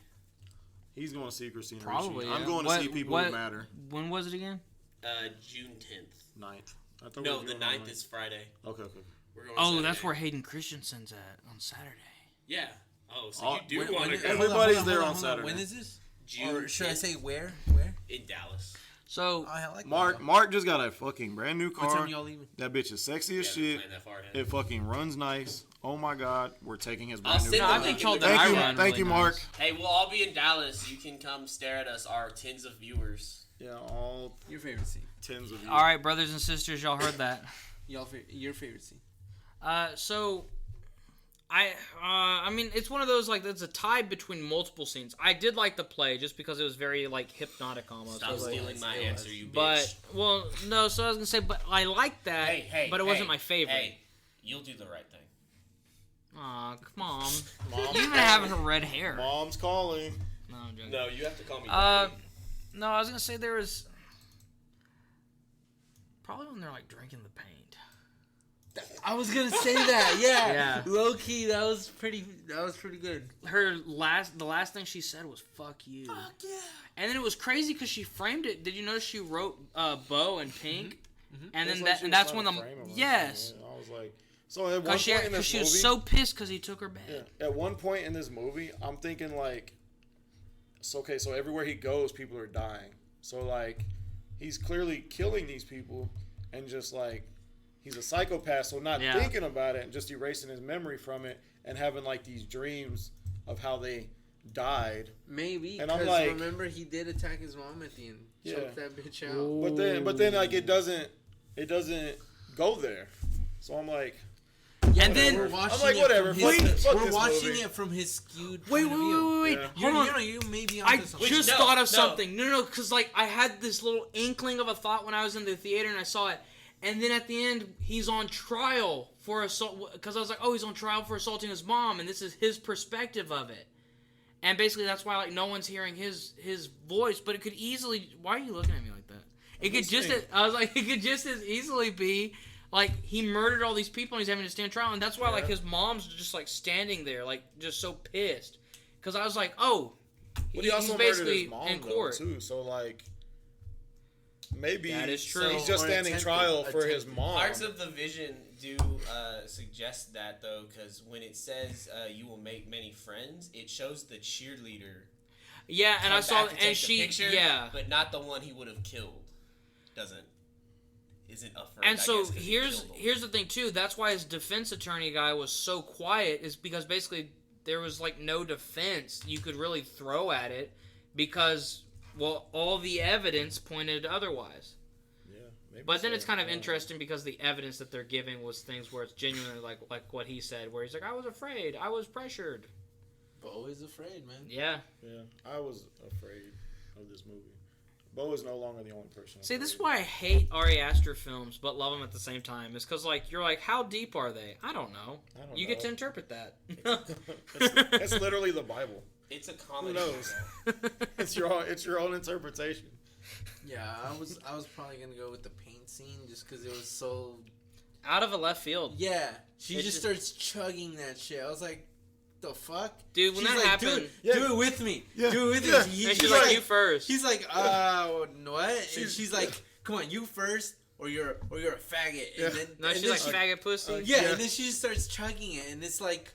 He's going to see Christina Probably. Ricci. Yeah. I'm going to see people who matter. When was it again? June 10th. 9th. No, the 9th is Friday. Okay. We're going Oh, Saturday. that's where Hayden Christensen's at on Saturday. Yeah. Oh, so you do want to go. Everybody's there on Saturday. When is this? June. Or should I say where? In Dallas. So I like Mark just got a fucking brand new car. What time y'all leaving? That bitch is sexy as shit. It fucking runs nice. Oh my god, we're taking his brand new car. I've been told that I run Thank you, really Mark. nice. Hey, we'll all be in Dallas. You can come stare at us, our tens of viewers. Yeah, all Your favorite scene. tens of you. All right, brothers and sisters, y'all heard that. Your favorite scene. So I mean, it's one of those, like, it's a tie between multiple scenes. I did like the play just because it was very, like, hypnotic almost. Stop stealing my answer, you bitch. But, well, no, so I was going to say, but I liked that, but it wasn't my favorite. Hey, you'll do the right thing. Aw, come on. Mom's You even have her red hair. Mom's calling. No, I'm joking. No, you have to call me daddy. No, I was going to say there was... Probably when they're, like, drinking the paint. I was gonna say that, yeah. Yeah. Low key, that was pretty good. The last thing she said was "fuck you." Fuck yeah. And then it was crazy because she framed it. Did you notice she wrote "Beau" in pink? Mm-hmm. And that's when the yes. Yeah, I was like, so at one Because point in this she movie, was so pissed because he took her bed. Yeah, at one point in this movie, I'm thinking like, so everywhere he goes, people are dying. So like, he's clearly killing these people, and just like. He's a psychopath, so not thinking about it and just erasing his memory from it and having like these dreams of how they died. Maybe, and I'm like, remember he did attack his mom at the end. Choke that bitch out. Ooh. But then like it doesn't go there. So I'm like, and then we're watching I'm like, whatever. We're watching it from his skewed. Wait. Yeah. Hold on. You may be I something. just thought of something. No, because like I had this little inkling of a thought when I was in the theater and I saw it. And then at the end, he's on trial for assault. Because I was like, oh, he's on trial for assaulting his mom. And this is his perspective of it. And basically, that's why like no one's hearing his voice. But it could easily... Why are you looking at me like that? It could just as easily be... Like, he murdered all these people and he's having to stand trial. And that's why, like, his mom's just, like, standing there, like, just so pissed. Because I was like, oh, he also he's basically his mom, in court. Though, too. So, like... Maybe that is true. So he's just standing trial for his mom. Parts of the vision do suggest that, though, because when it says you will make many friends, it shows the cheerleader. Yeah, and I saw, and she, picture, yeah, but not the one he would have killed. Isn't afraid. And so here's the thing too. That's why his defense attorney guy was so quiet. Is because basically there was like no defense you could really throw at it because. Well, all the evidence pointed otherwise. Yeah, maybe. But then it's kind of interesting because the evidence that they're giving was things where it's genuinely like what he said, where he's like, "I was afraid, I was pressured." Beau is afraid, man. Yeah. Yeah, I was afraid of this movie. Beau is no longer the only person. See, this is why I hate Ari Aster films, but love them at the same time. Is because like you're like, how deep are they? I don't know. You get to interpret that. It's literally the Bible. It's a comedy. Who knows? It's your own interpretation. Yeah, I was probably gonna go with the paint scene just because it was so out of a left field. Yeah, she just starts chugging that shit. I was like, the fuck, dude. When that happened, do it with me. Yeah. Do it with me. And she's like, you first. He's like, what? And she's like, come on, you first, or you're a faggot. Yeah. And then she's like faggot pussy. Yeah, and then she just starts chugging it, and it's like.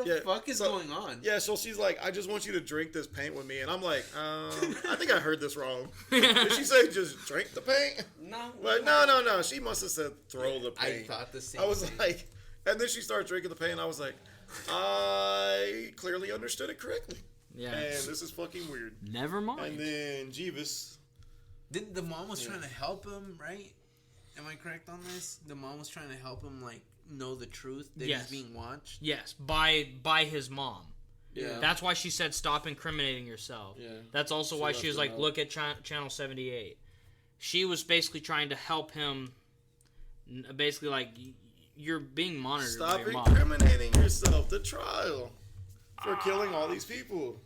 the fuck is going on? Yeah, so she's like, I just want you to drink this paint with me. And I'm like, I think I heard this wrong. Did she say just drink the paint? No. Like, no. She must have said throw the paint. I thought the same I was thing. like, and then she started drinking the paint. And I was like, I clearly understood it correctly. Yeah. And this is fucking weird. Never mind. And then Jeeves. The mom was trying to help him, right? Am I correct on this? The mom was trying to help him, like, know the truth that he's being watched? Yes, by his mom. Yeah. That's why she said stop incriminating yourself. Yeah. That's also why she was like, look at Channel 78. She was basically trying to help him, basically like, you're being monitored by your mom. Stop incriminating yourself. The trial for killing all these people.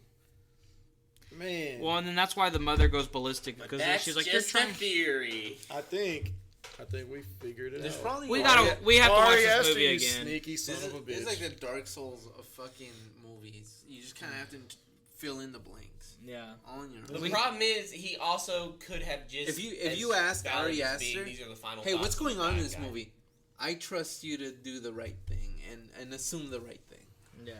Man. Well, and then that's why the mother goes ballistic, because she's like, you're trying theory. I think we figured it out. Probably we have to watch this movie again. Sneaky son of a bitch. It's like the Dark Souls of fucking movies. You just kind of have to fill in the blanks. Yeah. All on your own. The problem is he also could have just. If you ask Ari Aster, these are the final hey, what's going on in this guy. movie? I trust you to do the right thing and assume the right thing. Yeah.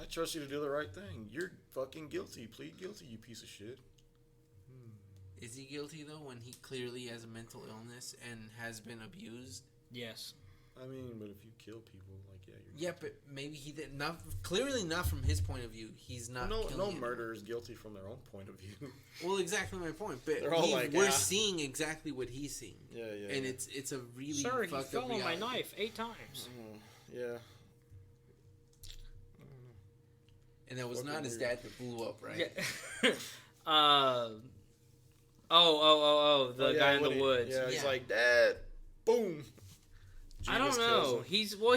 I trust you to do the right thing. You're fucking guilty. Plead guilty, you piece of shit. Is he guilty though when he clearly has a mental illness and has been abused? Yes. I mean, but if you kill people, like, yeah, you're. Yeah, but maybe he did not. Clearly, not from his point of view. He's not. No murderer is guilty from their own point of view. Well, exactly my point. But They're all like, we're seeing exactly what he's seeing. Yeah. And it's a really Sir, he fucked fell up on my reality. knife 8 times. Yeah. And that was not his dad that blew up, right? Yeah. The guy in the woods. Yeah, he's like, Dad, boom. I don't Jeebus kills know. him.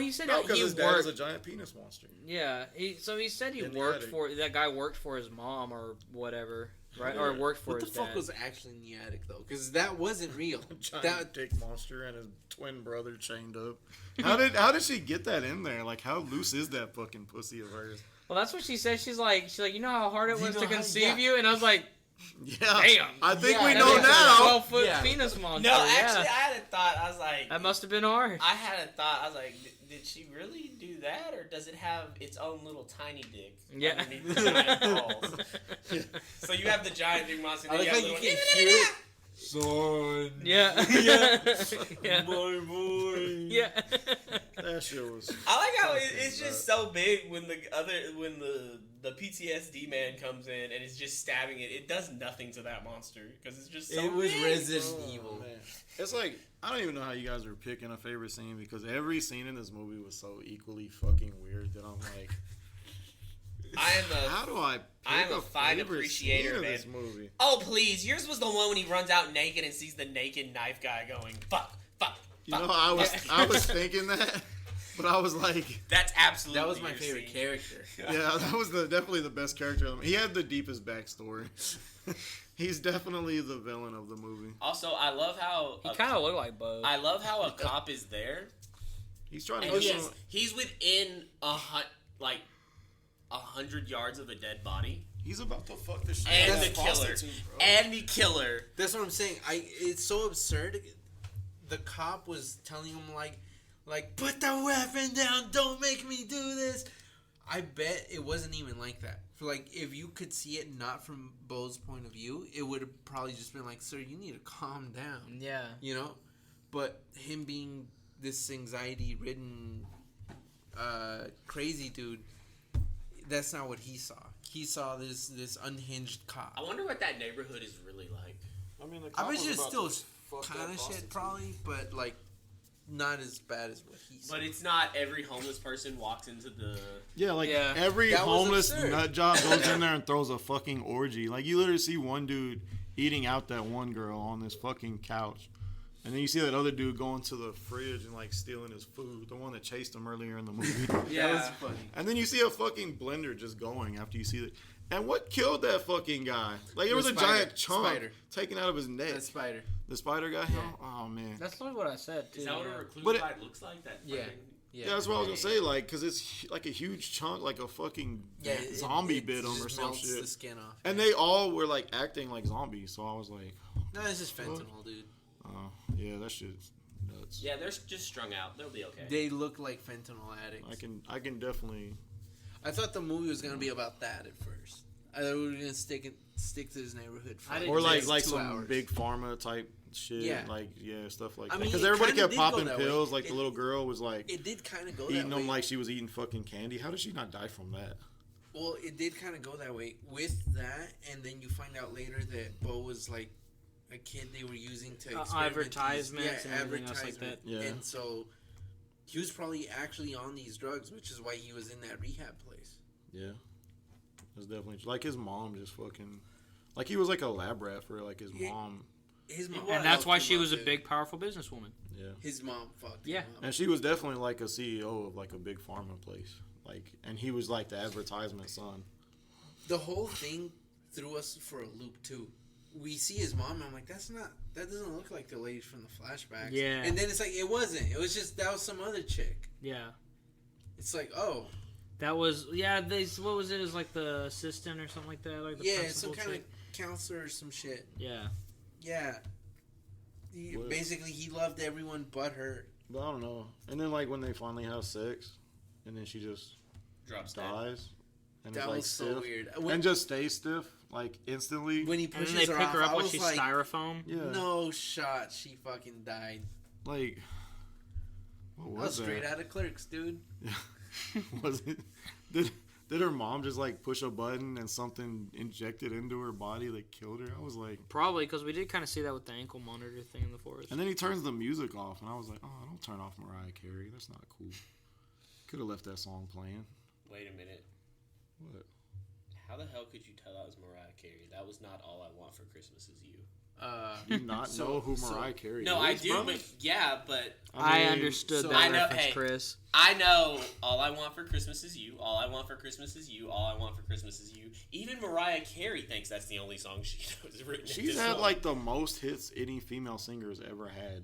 He said No, he because his dad is worked. a giant penis monster. Yeah, he said he In the worked attic. for that guy worked for his mom or whatever, right? Or worked for What the his fuck dad. was actually in the attic though? Because that wasn't real. Giant dick monster and his twin brother chained up. How did she get that in there? Like, how loose is that fucking pussy of hers? Well, that's what she said. She's like, you know how hard it You was know to how- conceive yeah. you, and I was like, Yeah, damn. I think Yeah, we that know makes now. 12-foot Yeah. penis monster. No, yeah. actually, I had a thought. I was like, That must have been hard. I had a thought. I was like, did she really do that, or does it have its own little tiny dick Yeah. underneath the giant balls? So you have the giant dick monster. I And like then how you you have can the hear little it. Son. Yeah. Yeah. Boy. Yeah. That shit was. I like how it's just so big when the PTSD man comes in and is just stabbing it. It does nothing to that monster because it's just so It was big. Resident Evil. Man. It's like, I don't even know how you guys are picking a favorite scene because every scene in this movie was so equally fucking weird that I'm like, how do I pick a fine favorite appreciator, scene of man. this movie? Oh please! Yours was the one when he runs out naked and sees the naked knife guy going fuck. You know, I was thinking that, but I was like, That's absolutely That was my your favorite scene. character. yeah, that was definitely the best character. He had the deepest backstory. He's definitely the villain of the movie. Also, I love how He kind of looked like Beau. I love how a cop is there. He's trying to And get some. he's within 100 yards of a dead body, He's about to fuck the shit and out the of killer, prostitute, bro. and the killer. That's what I'm saying. It's so absurd. The cop was telling him like put the weapon down. Don't make me do this. I bet it wasn't even like that. For like, if you could see it not from Beau's point of view, it would have probably just been like, sir, you need to calm down. Yeah. You know? But him being this anxiety-ridden, crazy dude, that's not what he saw. He saw this unhinged cop. I wonder what that neighborhood is really like. I mean, the I cop bet was you it's about still to fuck that kind of shit, prostitute. probably, but like, not as bad as what he saw. But it's not every homeless person walks into the. Yeah, like Yeah. every That was homeless absurd. nut job goes in there and throws a fucking orgy. Like, you literally see one dude eating out that one girl on this fucking couch. And then you see that other dude going to the fridge and like stealing his food, the one that chased him earlier in the movie. That was funny. And then you see a fucking blender just going after you see it. And what killed that fucking guy? Like, it was a spider. giant chunk Spider. taken out of his neck. That spider. The spider guy? Yeah. Oh, man. That's not what I said, too. Is that what a yeah. recluse But it- fight looks like? That Yeah. fucking- Yeah, Yeah, that's what I was gonna say, like, because it's like a huge chunk, like a fucking zombie it bit him just or some melts shit. the skin off. And they all were like acting like zombies, so I was like, No, it's just fentanyl, dude. yeah, that shit's nuts. Yeah, they're just strung out. They'll be okay. They look like fentanyl addicts. I can definitely. I thought the movie was gonna be about that at first. I thought we were gonna stick to his neighborhood for or like 2 some hours. big pharma type shit. Yeah. Like stuff like I that. mean, Because it everybody kinda kept did popping go that pills. way. Like the little girl was like It did kind of go eating that way. them like she was eating fucking candy. How did she not die from that? Well, it did kind of go that way with that, and then you find out later that Beau was like a kid they were using to experiment advertisements and everything else like that. Yeah. And so he was probably actually on these drugs, which is why he was in that rehab place. Yeah. That's definitely like his mom just fucking like he was like a lab rat for like his mom. His mom, And that's why she was a big, powerful businesswoman. Yeah. His mom fucked. Yeah. him up. And she was definitely like a CEO of like a big pharma place. Like, and he was like the advertisement son. The whole thing threw us for a loop too. We see his mom, and I'm like, that doesn't look like the lady from the flashbacks. Yeah. And then it's like, it wasn't. It was just, that was some other chick. Yeah. It's like, oh. That was, what was it? It was like the assistant or something like that? Like the Yeah, some principal kind chick? of counselor or some shit. Yeah. Yeah. Basically, he loved everyone but her. But I don't know. And then like when they finally have sex, and then she just Drops dead. dies. And That it's like was so stiff. weird. And just stays stiff, like instantly. When he And pushes then they her pick off, her up I like was she's like, styrofoam. Yeah. no shot, she fucking died. Like, what That was was that? straight out of Clerks, dude. Yeah. Was it? Did her mom just like push a button and something injected into her body that killed her? I was like, Probably, because we did kind of see that with the ankle monitor thing in the forest. and then he turns the music off, and I was like, oh, don't turn off Mariah Carey. That's not cool. Could have left that song playing. Wait a minute. What? How the hell could you tell that was Mariah Carey? That was not All I Want for Christmas Is You. Do you not know who Mariah Carey No, is? I do, bro? but yeah, but I mean, understood so that I know- reference, hey. Chris. I know All I Want for Christmas Is You. All I Want for Christmas Is You. All I Want for Christmas Is You. Even Mariah Carey thinks that's the only song she knows written. She's had like the most hits any female singer has ever had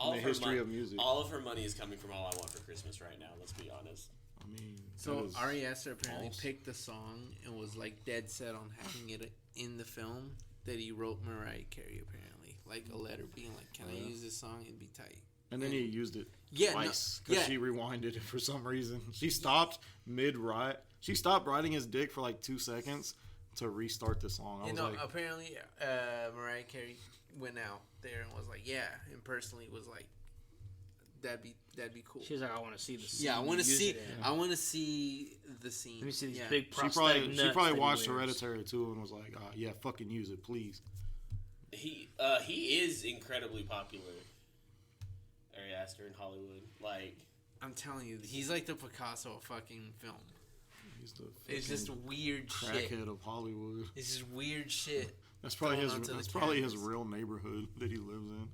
in the history of music. All of her money is coming from All I Want for Christmas right now. Let's be honest. I mean, So that is Ari Aster apparently false. picked the song and was like dead set on having it in the film that he wrote Mariah Carey apparently, like a letter being like, "Can I use this song? It'd be tight." And then he used it Yeah, twice because she rewinded it for some reason. She stopped mid-write. She stopped writing his dick for like 2 seconds to restart the song. I was like, apparently Mariah Carey went out there and was like, "Yeah," and personally was like, "That'd be cool." She's like, I want to see the scene. Yeah, I want to Use see. it. I want to see the scene. Let me see these Yeah. big she prosthetic probably nuts that he watched wears. Hereditary too and was like, yeah, fucking use it, please. He is incredibly popular. Ari Aster in Hollywood, like I'm telling you, he's like the Picasso of fucking film. He's the It's just fucking weird shit. crackhead of Hollywood. It's just weird shit. That's probably going his. onto the That's probably his campus. real neighborhood that he lives in.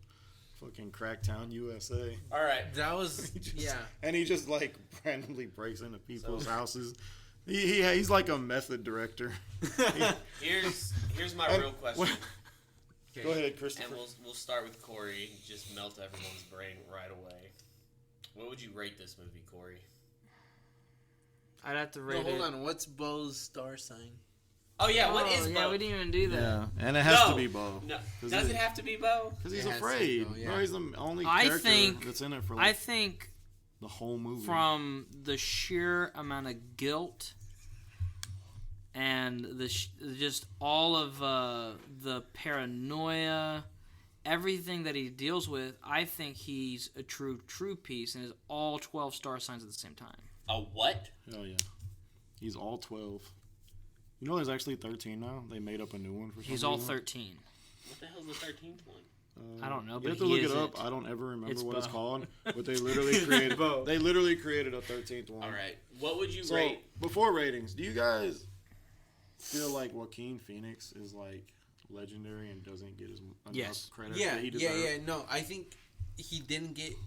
Fucking Cracktown, USA. all right. That was yeah. And he just like randomly breaks into people's houses. He's like a method director. Here's my And real question, Go ahead, and Christopher. we'll start with Corey. Just melt everyone's brain right away. What would you rate this movie, Corey? I'd have to No, rate hold it. on. What's Beau's star sign? Oh yeah, what Oh, is yeah, Beau? we didn't even do that. Yeah, and it has No. to be Beau. No, 'Cause does it have to be Beau? Because he's It has to be afraid. Beau, yeah. Bro, he's the only I character think- that's in it for I like think the whole movie. from the sheer amount of guilt and just all of the paranoia, everything that he deals with, I think he's a true piece and is all 12 star signs at the same time. A what? Hell yeah. He's all 12. You know there's actually 13 now? They made up a new one for some He's all reason. 13. What the hell's the 13th one? I don't know, You but have to he look is it up. it. I don't ever remember It's what it's Beau. called, but they literally created They literally created a 13th one. All right. What would you So, rate? before ratings, do you guys feel like Joaquin Phoenix is like legendary and doesn't get enough Yes. credit Yeah, that he deserves? yeah. No, I think he didn't get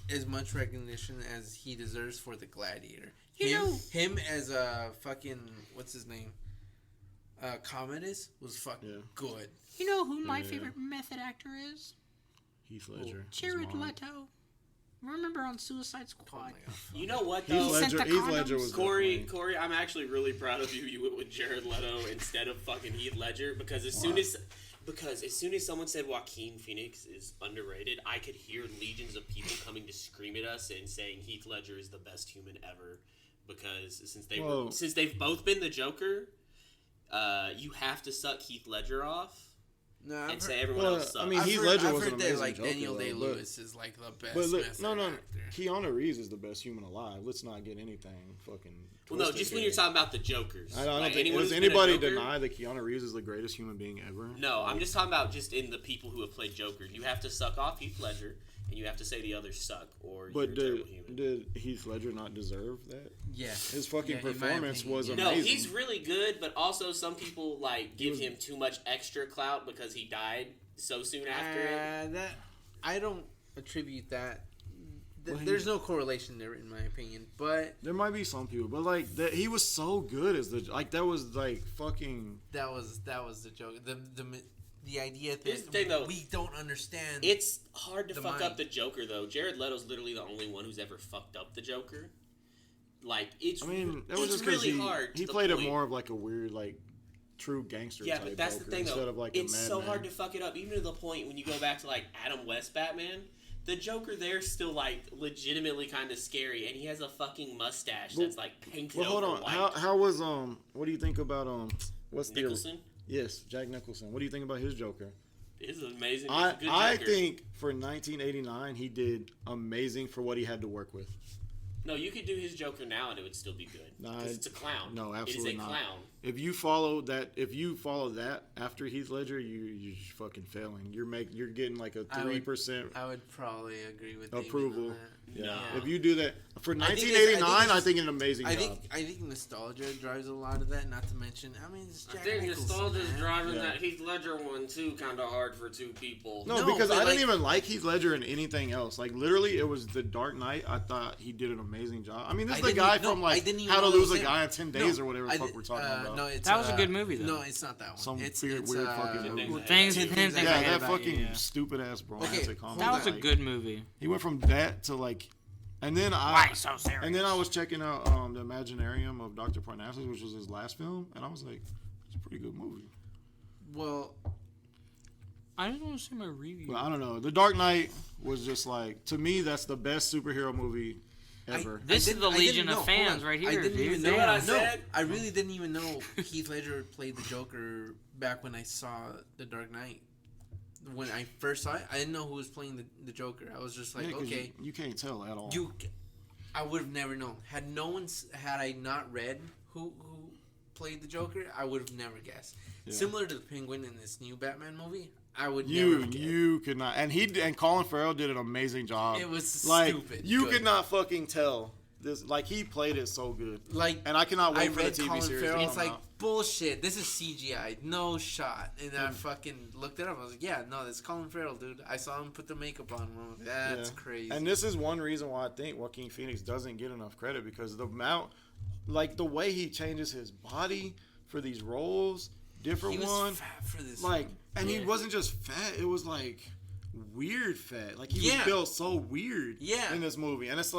as much recognition as he deserves for the Gladiator. Him as a fucking what's his name? Commodus was fucking Yeah. good. You know who my Yeah. favorite method actor is? Heath Ledger. is Jared mine. Leto. Remember on Suicide Oh Squad? my god. You know what Heath though? Sent Ledger, the Heath Ledger condoms. was Corey, definitely- I'm actually really proud of you. You went with Jared Leto instead of fucking Heath Ledger because as soon as someone said Joaquin Phoenix is underrated, I could hear legions of people coming to scream at us and saying Heath Ledger is the best human ever. because since they've both been the Joker, you have to suck Heath Ledger off. No, say everyone else sucks. I mean, Heath Ledger was an amazing like Joker, Daniel though, Day-Lewis is like the best. But look, actor. Keanu Reeves is the best human alive. Let's not get anything fucking. Well, no, just when you're talking about the Jokers. I don't think does anybody deny that Keanu Reeves is the greatest human being ever? No, I'm just talking about just in the people who have played Jokers. You have to suck off Heath Ledger, and you have to say the others suck, or you're a terrible human. Did Heath Ledger not deserve that? Yeah. His fucking performance was amazing. No, he's really good, but also some people give him too much extra clout because he died so soon after it. I don't attribute that. There's no correlation there, in my opinion. But there might be some people, but he was so good as that was fucking. That was the joke. The idea that we don't understand. It's hard to fuck up the Joker, though. Jared Leto's literally the only one who's ever fucked up the Joker. It's really hard. He played it more of a weird true gangster. Yeah, type but that's Joker, the thing, though. Of it's so hard to fuck it up, even to the point when you go back to Adam West Batman. The Joker there's still legitimately kind of scary, and he has a fucking mustache that's painted over white. Hold on, how was what do you think about what's Nicholson? Yes, Jack Nicholson. What do you think about his Joker? It's amazing. I think for 1989 he did amazing for what he had to work with. No, you could do his Joker now and it would still be good. Because it's a clown. No, absolutely not. It is a clown. If you follow that after Heath Ledger, you're fucking failing. You're getting a 3%. I would probably agree with approval. Yeah. No. If you do that for 1989, I think an amazing job. I think nostalgia drives a lot of that. Not to mention, it's Jack Nicholson. Nostalgia's driving that Heath Ledger one too, kind of hard for two people. No, because I didn't even like Heath Ledger in anything else. Literally, it was The Dark Knight. I thought he did an amazing job. This is the guy from How to Lose a Guy in 10 Days or whatever the fuck we're talking about. No, that was a good movie though. No, it's not that one. Some weird fucking movie. Things that fucking stupid ass romantic comedy. That was a good movie. He went from that to and then why so serious? And then I was checking out the Imaginarium of Dr. Parnassus, which was his last film, and I was like, it's a pretty good movie. Well, I just want to see my review. Well, I don't know. The Dark Knight was just to me, that's the best superhero movie ever. This is the legion of fans right here. I didn't even know what I said. I really didn't even know Heath Ledger played the Joker back when I saw The Dark Knight. When I first saw it, I didn't know who was playing the Joker. I was just okay. You can't tell at all. I would have never known. Had I not read who played the Joker, I would have never guessed. Yeah. Similar to the Penguin in this new Batman movie, I would never have guessed. You could not. And Colin Farrell did an amazing job. It was stupid. You could not fucking tell. This he played it so good. And I cannot wait for the TV Colin series. Farrell, it's bullshit. This is CGI, no shot. And I fucking looked it up. I was like, yeah, no, that's Colin Farrell, dude. I saw him put the makeup on. That's crazy. And this is one reason why I think Joaquin Phoenix doesn't get enough credit, because the amount, the way he changes his body for these roles, different ones. He was fat for this. And he wasn't just fat. It was weird fat. He was built so weird in this movie. And it's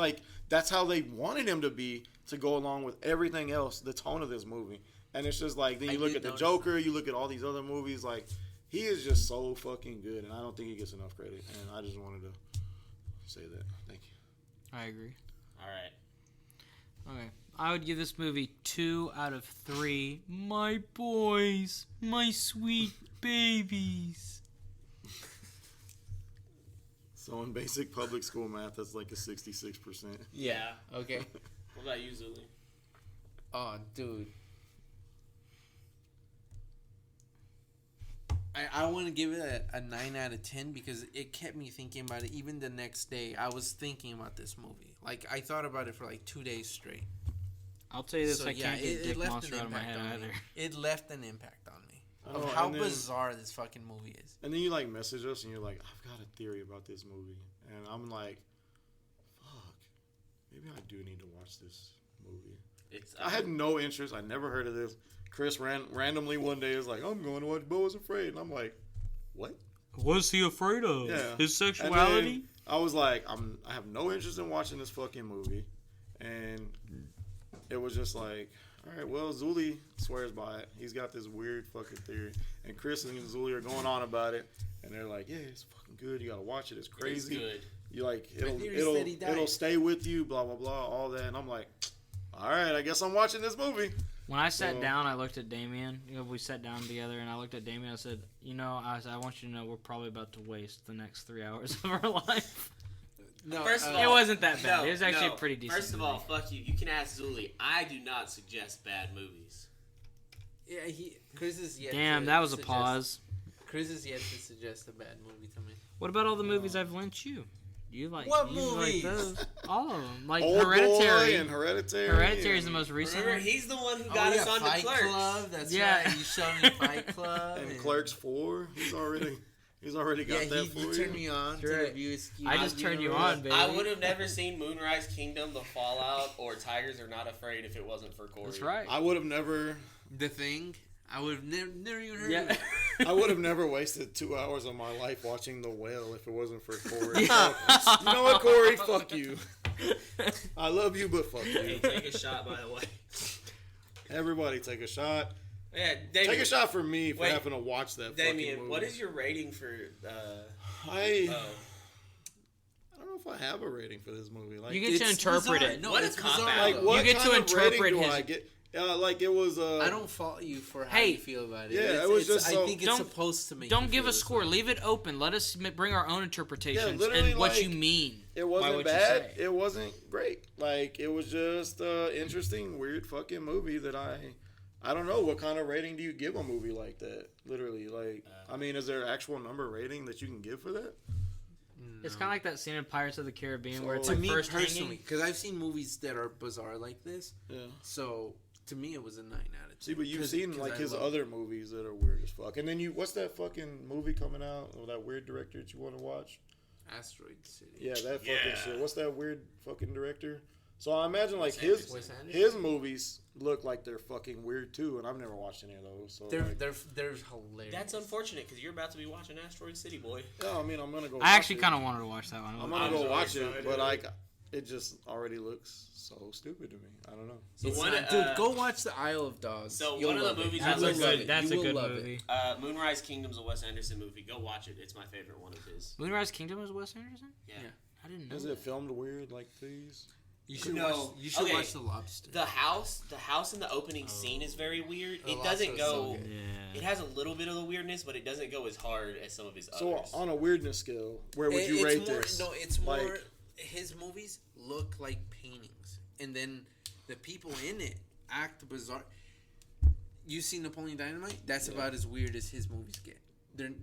that's how they wanted him to be, to go along with everything else, the tone of this movie. And it's just then you look at the Joker, you look at all these other movies, he is just so fucking good, and I don't think he gets enough credit. And I just wanted to say that. Thank you. I agree. All right. Okay. I would give this movie 2 out of 3. My boys. My sweet babies. So in basic public school math, that's a 66%. Yeah. Okay. What about you, Zuli? Oh, dude. I want to give it a 9 out of 10 because it kept me thinking about it. Even the next day, I was thinking about this movie. I thought about it for 2 days straight. I'll tell you this, I can't get Dick Monster out of my head either. It left an impact on me. Of how bizarre this fucking movie is. And then you message us and you're like, I've got a theory about this movie. And I'm like, fuck, maybe I do need to watch this movie. I had no interest. I never heard of this. Chris randomly one day is like, I'm going to watch Beau Is Afraid. And I'm like, what? What's he afraid of? Yeah. His sexuality? I was like, I have no interest in watching this fucking movie. And it was just like, all right, well, Zuli swears by it. He's got this weird fucking theory. And Chris and Zuli are going on about it. And they're like, yeah, it's fucking good. You got to watch it. It's crazy. It's good. You it'll stay with you, blah, blah, blah, all that. And I'm like, all right, I guess I'm watching this movie. When I sat down, I looked at Damien. We sat down together, and I looked at Damien. I said, I want you to know we're probably about to waste the next 3 hours of our life. No, first of all, it wasn't that bad. No, it was actually a pretty decent. First of all, fuck you. You can ask Zuli. I do not suggest bad movies. Yeah, Chris is yet. Damn, that was a pause. Chris is yet to suggest a bad movie to me. What about all the movies I've lent you? You like what movies? Like those? All of them, like Old Hereditary. Boy and Hereditary. Hereditary is the most recent. Remember, he's the one who got us on Fight Clerks. Club. That's right. You showed me Fight Club and Clerks 4. He's already got that for you. You turned me on to review his I just turned you on, baby. I would have never seen Moonrise Kingdom, The Fallout, or Tigers Are Not Afraid if it wasn't for Corey. That's right. I would have never. The Thing. I would have never even heard of it. I would have never wasted 2 hours of my life watching The Whale if it wasn't for Corey. Yeah. So, you know what, Corey? Fuck you. I love you, but fuck you. Hey, take a shot, by the way. Everybody take a shot. Yeah, Damien, take a shot for me for having to watch that Damien, fucking movie. what is your rating for... I don't know if I have a rating for this movie. Like, you get to interpret it. No, what is cop-out? Like, what you get kind to of interpret rating his... do I get? Like it was. I don't fault you for how you feel about it. Yeah, it was just. I think it's supposed to make. Don't give a score. Leave it open. Let us bring our own interpretations and what you mean. It wasn't bad. It wasn't great. Like it was just interesting, weird fucking movie that I don't know what kind of rating do you give a movie like that. Literally, like I mean, is there an actual number rating that you can give for that? No. It's kind of like that scene in Pirates of the Caribbean where it's to like me first personally, because I've seen movies that are bizarre like this. Yeah. So. To me, it was a 9 out of 10. See, but you've seen like his other movies that are weird as fuck. And then what's that fucking movie coming out? Or that weird director that you want to watch? Asteroid City. Yeah, that fucking shit. What's that weird fucking director? So I imagine like his movies look like they're fucking weird too, and I've never watched any of those. So they're hilarious. That's unfortunate because you're about to be watching Asteroid City, boy. Yeah, I mean I'm gonna go. I actually kind of wanted to watch that one. I'm gonna go watch it, but it just already looks so stupid to me. I don't know. So dude, go watch The Isle of Dogs. So one of the movies that's a good movie. Moonrise Kingdom's a Wes Anderson movie. Go watch it. It's my favorite one of his. Moonrise Kingdom is Wes Anderson? Yeah. I didn't know. Is it filmed weird like these? You should watch The Lobster. The house in the opening scene is very weird. It doesn't go. It has a little bit of the weirdness, but it doesn't go as hard as some of his others. So on a weirdness scale, where would you rate this? No, it's more. His movies look like paintings, and then the people in it act bizarre. You see Napoleon Dynamite? That's about as weird as his movies get.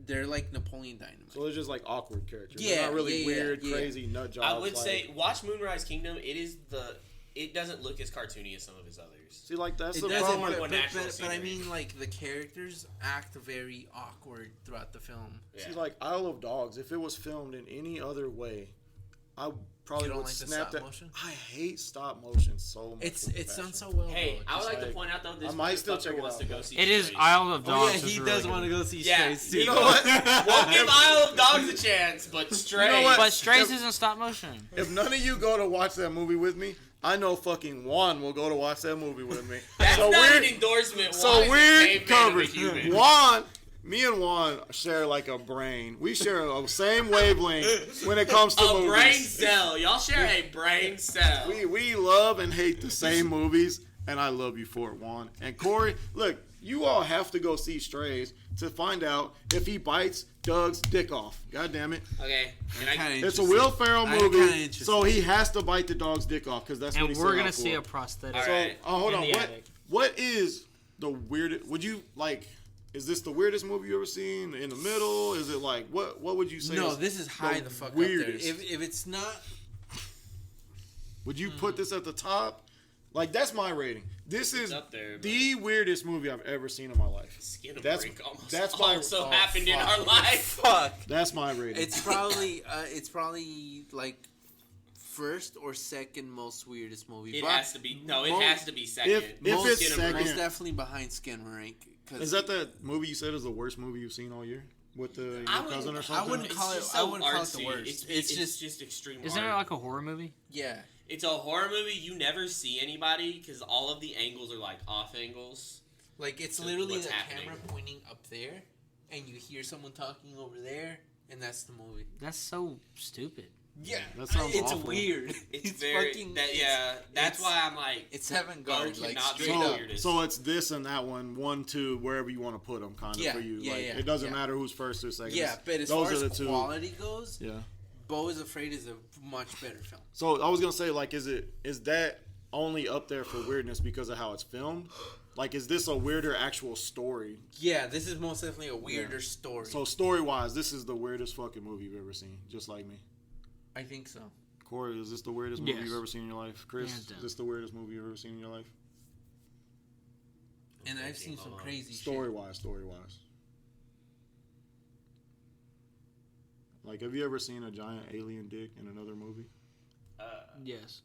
They're like Napoleon Dynamite. So they're just like awkward characters. Yeah, they're not really weird, crazy nut jobs. I would say watch Moonrise Kingdom. It doesn't look as cartoony as some of his others. See, like that's the problem. But I mean, like the characters act very awkward throughout the film. Yeah. See, like Isle of Dogs, if it was filmed in any other way, I probably would snap that. Motion? I hate stop motion so much. It's done so well. Hey, I would like to point out though, this motherfucker wants to go see. It is Isle of Dogs. Yeah, he does want to go see Strays too. You know what? We'll give Isle of Dogs a chance, but Strays. You know what? But Strays isn't stop motion. If none of you go to watch that movie with me, I know fucking Juan will go to watch that movie with me. That's so not an endorsement. So weird coverage. Juan. Me and Juan share like a brain. We share the same wavelength when it comes to movies. A brain cell. Y'all share a brain cell. We love and hate the same movies, and I love you for it, Juan. And Corey, look, you all have to go see Strays to find out if he bites Doug's dick off. God damn it. Okay. It's a Will Ferrell movie, so he has to bite the dog's dick off because that's what he's. And we're gonna see a prosthetic. So, hold on. What is the weirdest? Would you like? Is this the weirdest movie you ever seen? In the middle? Is it like what would you say? No, this is high the fuck weirdest. Up there. If it's not, would you put this at the top? Like that's my rating. This is up there, the weirdest movie I've ever seen in my life. Break almost also happened in our life. Fuck. That's my rating. It's probably like first or second most weirdest movie. It has to be. No, it has to be second. If it's second, most definitely behind Skinamarink. Is that movie you said is the worst movie you've seen all year with your cousin or something? I wouldn't call it the worst. It's just extreme. Isn't it like a horror movie? Yeah. It's a horror movie. You never see anybody because all of the angles are like off angles. Like it's literally the camera pointing up there, and you hear someone talking over there, and that's the movie. That's so stupid. Yeah, that sounds it's awful. weird. It's very fucking. that's why I'm like It's avant-garde, like straight so, up. so it's this and that one, two, wherever you want to put them, kind of for you. It doesn't matter who's first or second. Yeah, but as far as quality goes, Beau Is Afraid is a much better film. So I was gonna say, like, is that only up there for weirdness because of how it's filmed? Like, is this a weirder actual story? Yeah, this is most definitely a weirder story. So story-wise, this is the weirdest fucking movie you've ever seen, just like me. I think so. Corey, is this the weirdest movie you've ever seen in your life? Chris, is this the weirdest movie you've ever seen in your life? And I've seen some crazy story-wise. Like, have you ever seen a giant alien dick in another movie? Yes.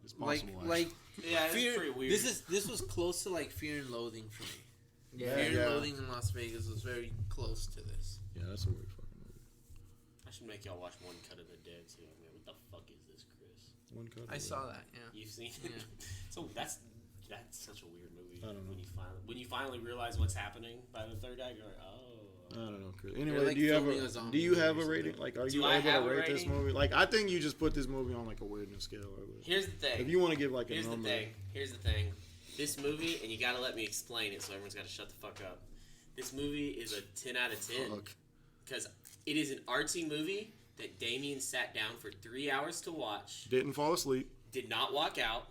It's possible. Like yeah, Fear, it's pretty weird. This was close to like Fear and Loathing for me. Yeah. Fear and Loathing in Las Vegas was very close to this. Yeah, that's a weird fucking movie. I should make y'all watch One Cut of the Dead too. I mean, what the fuck is this, Chris? One Cut. I saw that. Yeah. You've seen it. So that's such a weird movie. I don't know. When you finally realize what's happening by the third act, you're like, oh. I don't know, Chris. Anyway, like do you have a rating? Like, are you able to rate this movie? Like, I think you just put this movie on like a weirdness scale. Here's the thing. If you want to give like a number. Here's the thing. This movie, and you gotta let me explain it, so everyone's gotta shut the fuck up. This movie is a 10 out of 10 because it is an artsy movie that Damien sat down for 3 hours to watch. Didn't fall asleep. Did not walk out,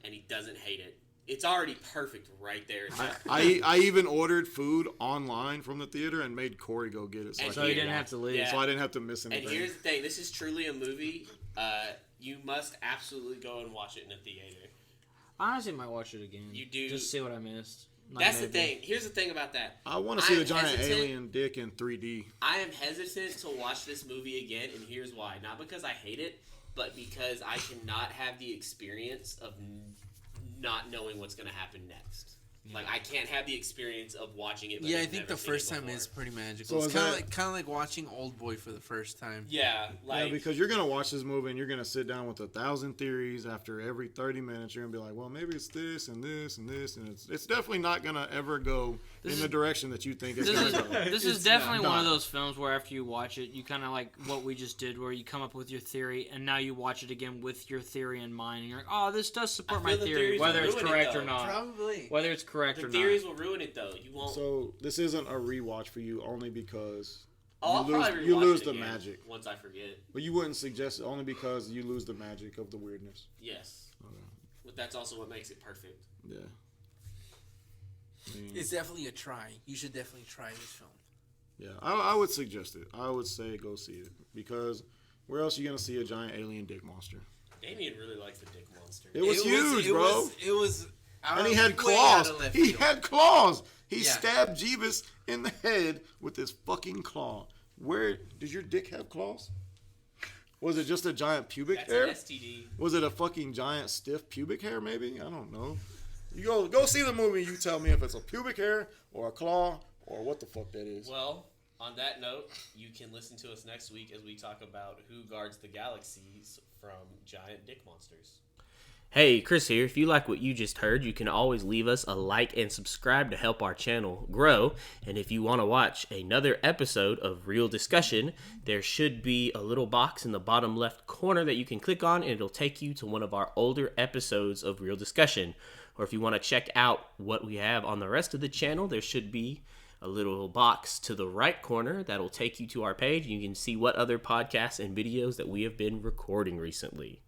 and he doesn't hate it. It's already perfect right there. I even ordered food online from the theater and made Corey go get it. So he didn't have to leave. Yeah. So I didn't have to miss anything. And here's the thing. This is truly a movie. You must absolutely go and watch it in a theater. I honestly might watch it again. You do. Just see what I missed. That's the thing. Here's the thing about that. I want to see the giant alien dick in 3D. I am hesitant to watch this movie again, and here's why. Not because I hate it, but because I cannot have the experience of not knowing what's going to happen next. Yeah. Like, I can't have the experience of watching it. Yeah, I think the first time is pretty magical. So it's kind of like watching Old Boy for the first time. Yeah, like because you're gonna watch this movie and you're gonna sit down with 1,000 theories after every 30 minutes. You're gonna be like, well, maybe it's this and this and this, and it's definitely not gonna ever go in the direction that you think it's gonna go. This is definitely one of those films where after you watch it, you kind of like what we just did, where you come up with your theory, and now you watch it again with your theory in mind, and you're like, oh, this does support my theory, whether it's correct or not. Probably. Whether it's correct or not. The theories will ruin it, though. You won't. So this isn't a rewatch for you only because you lose the magic once I forget. But you wouldn't suggest it only because you lose the magic of the weirdness. Yes. Okay. But that's also what makes it perfect. Yeah. It's definitely a try. You should definitely try this film. Yeah, I would suggest it. I would say go see it because where else are you gonna see a giant alien dick monster? Damien really likes the dick monster. It was huge, bro. It was. And he had claws. He had claws. He stabbed Jeebus in the head with his fucking claw. Where did your dick have claws? Was it just a giant pubic hair? That's an STD. Was it a fucking giant stiff pubic hair? Maybe, I don't know. You go see the movie. You tell me if it's a pubic hair or a claw or what the fuck that is. Well, on that note, you can listen to us next week as we talk about who guards the galaxies from giant dick monsters. Hey, Chris here. If you like what you just heard, you can always leave us a like and subscribe to help our channel grow. And if you want to watch another episode of Real Discussion, there should be a little box in the bottom left corner that you can click on, and it'll take you to one of our older episodes of Real Discussion. Or if you want to check out what we have on the rest of the channel, there should be a little box to the right corner that'll take you to our page. You can see what other podcasts and videos that we have been recording recently.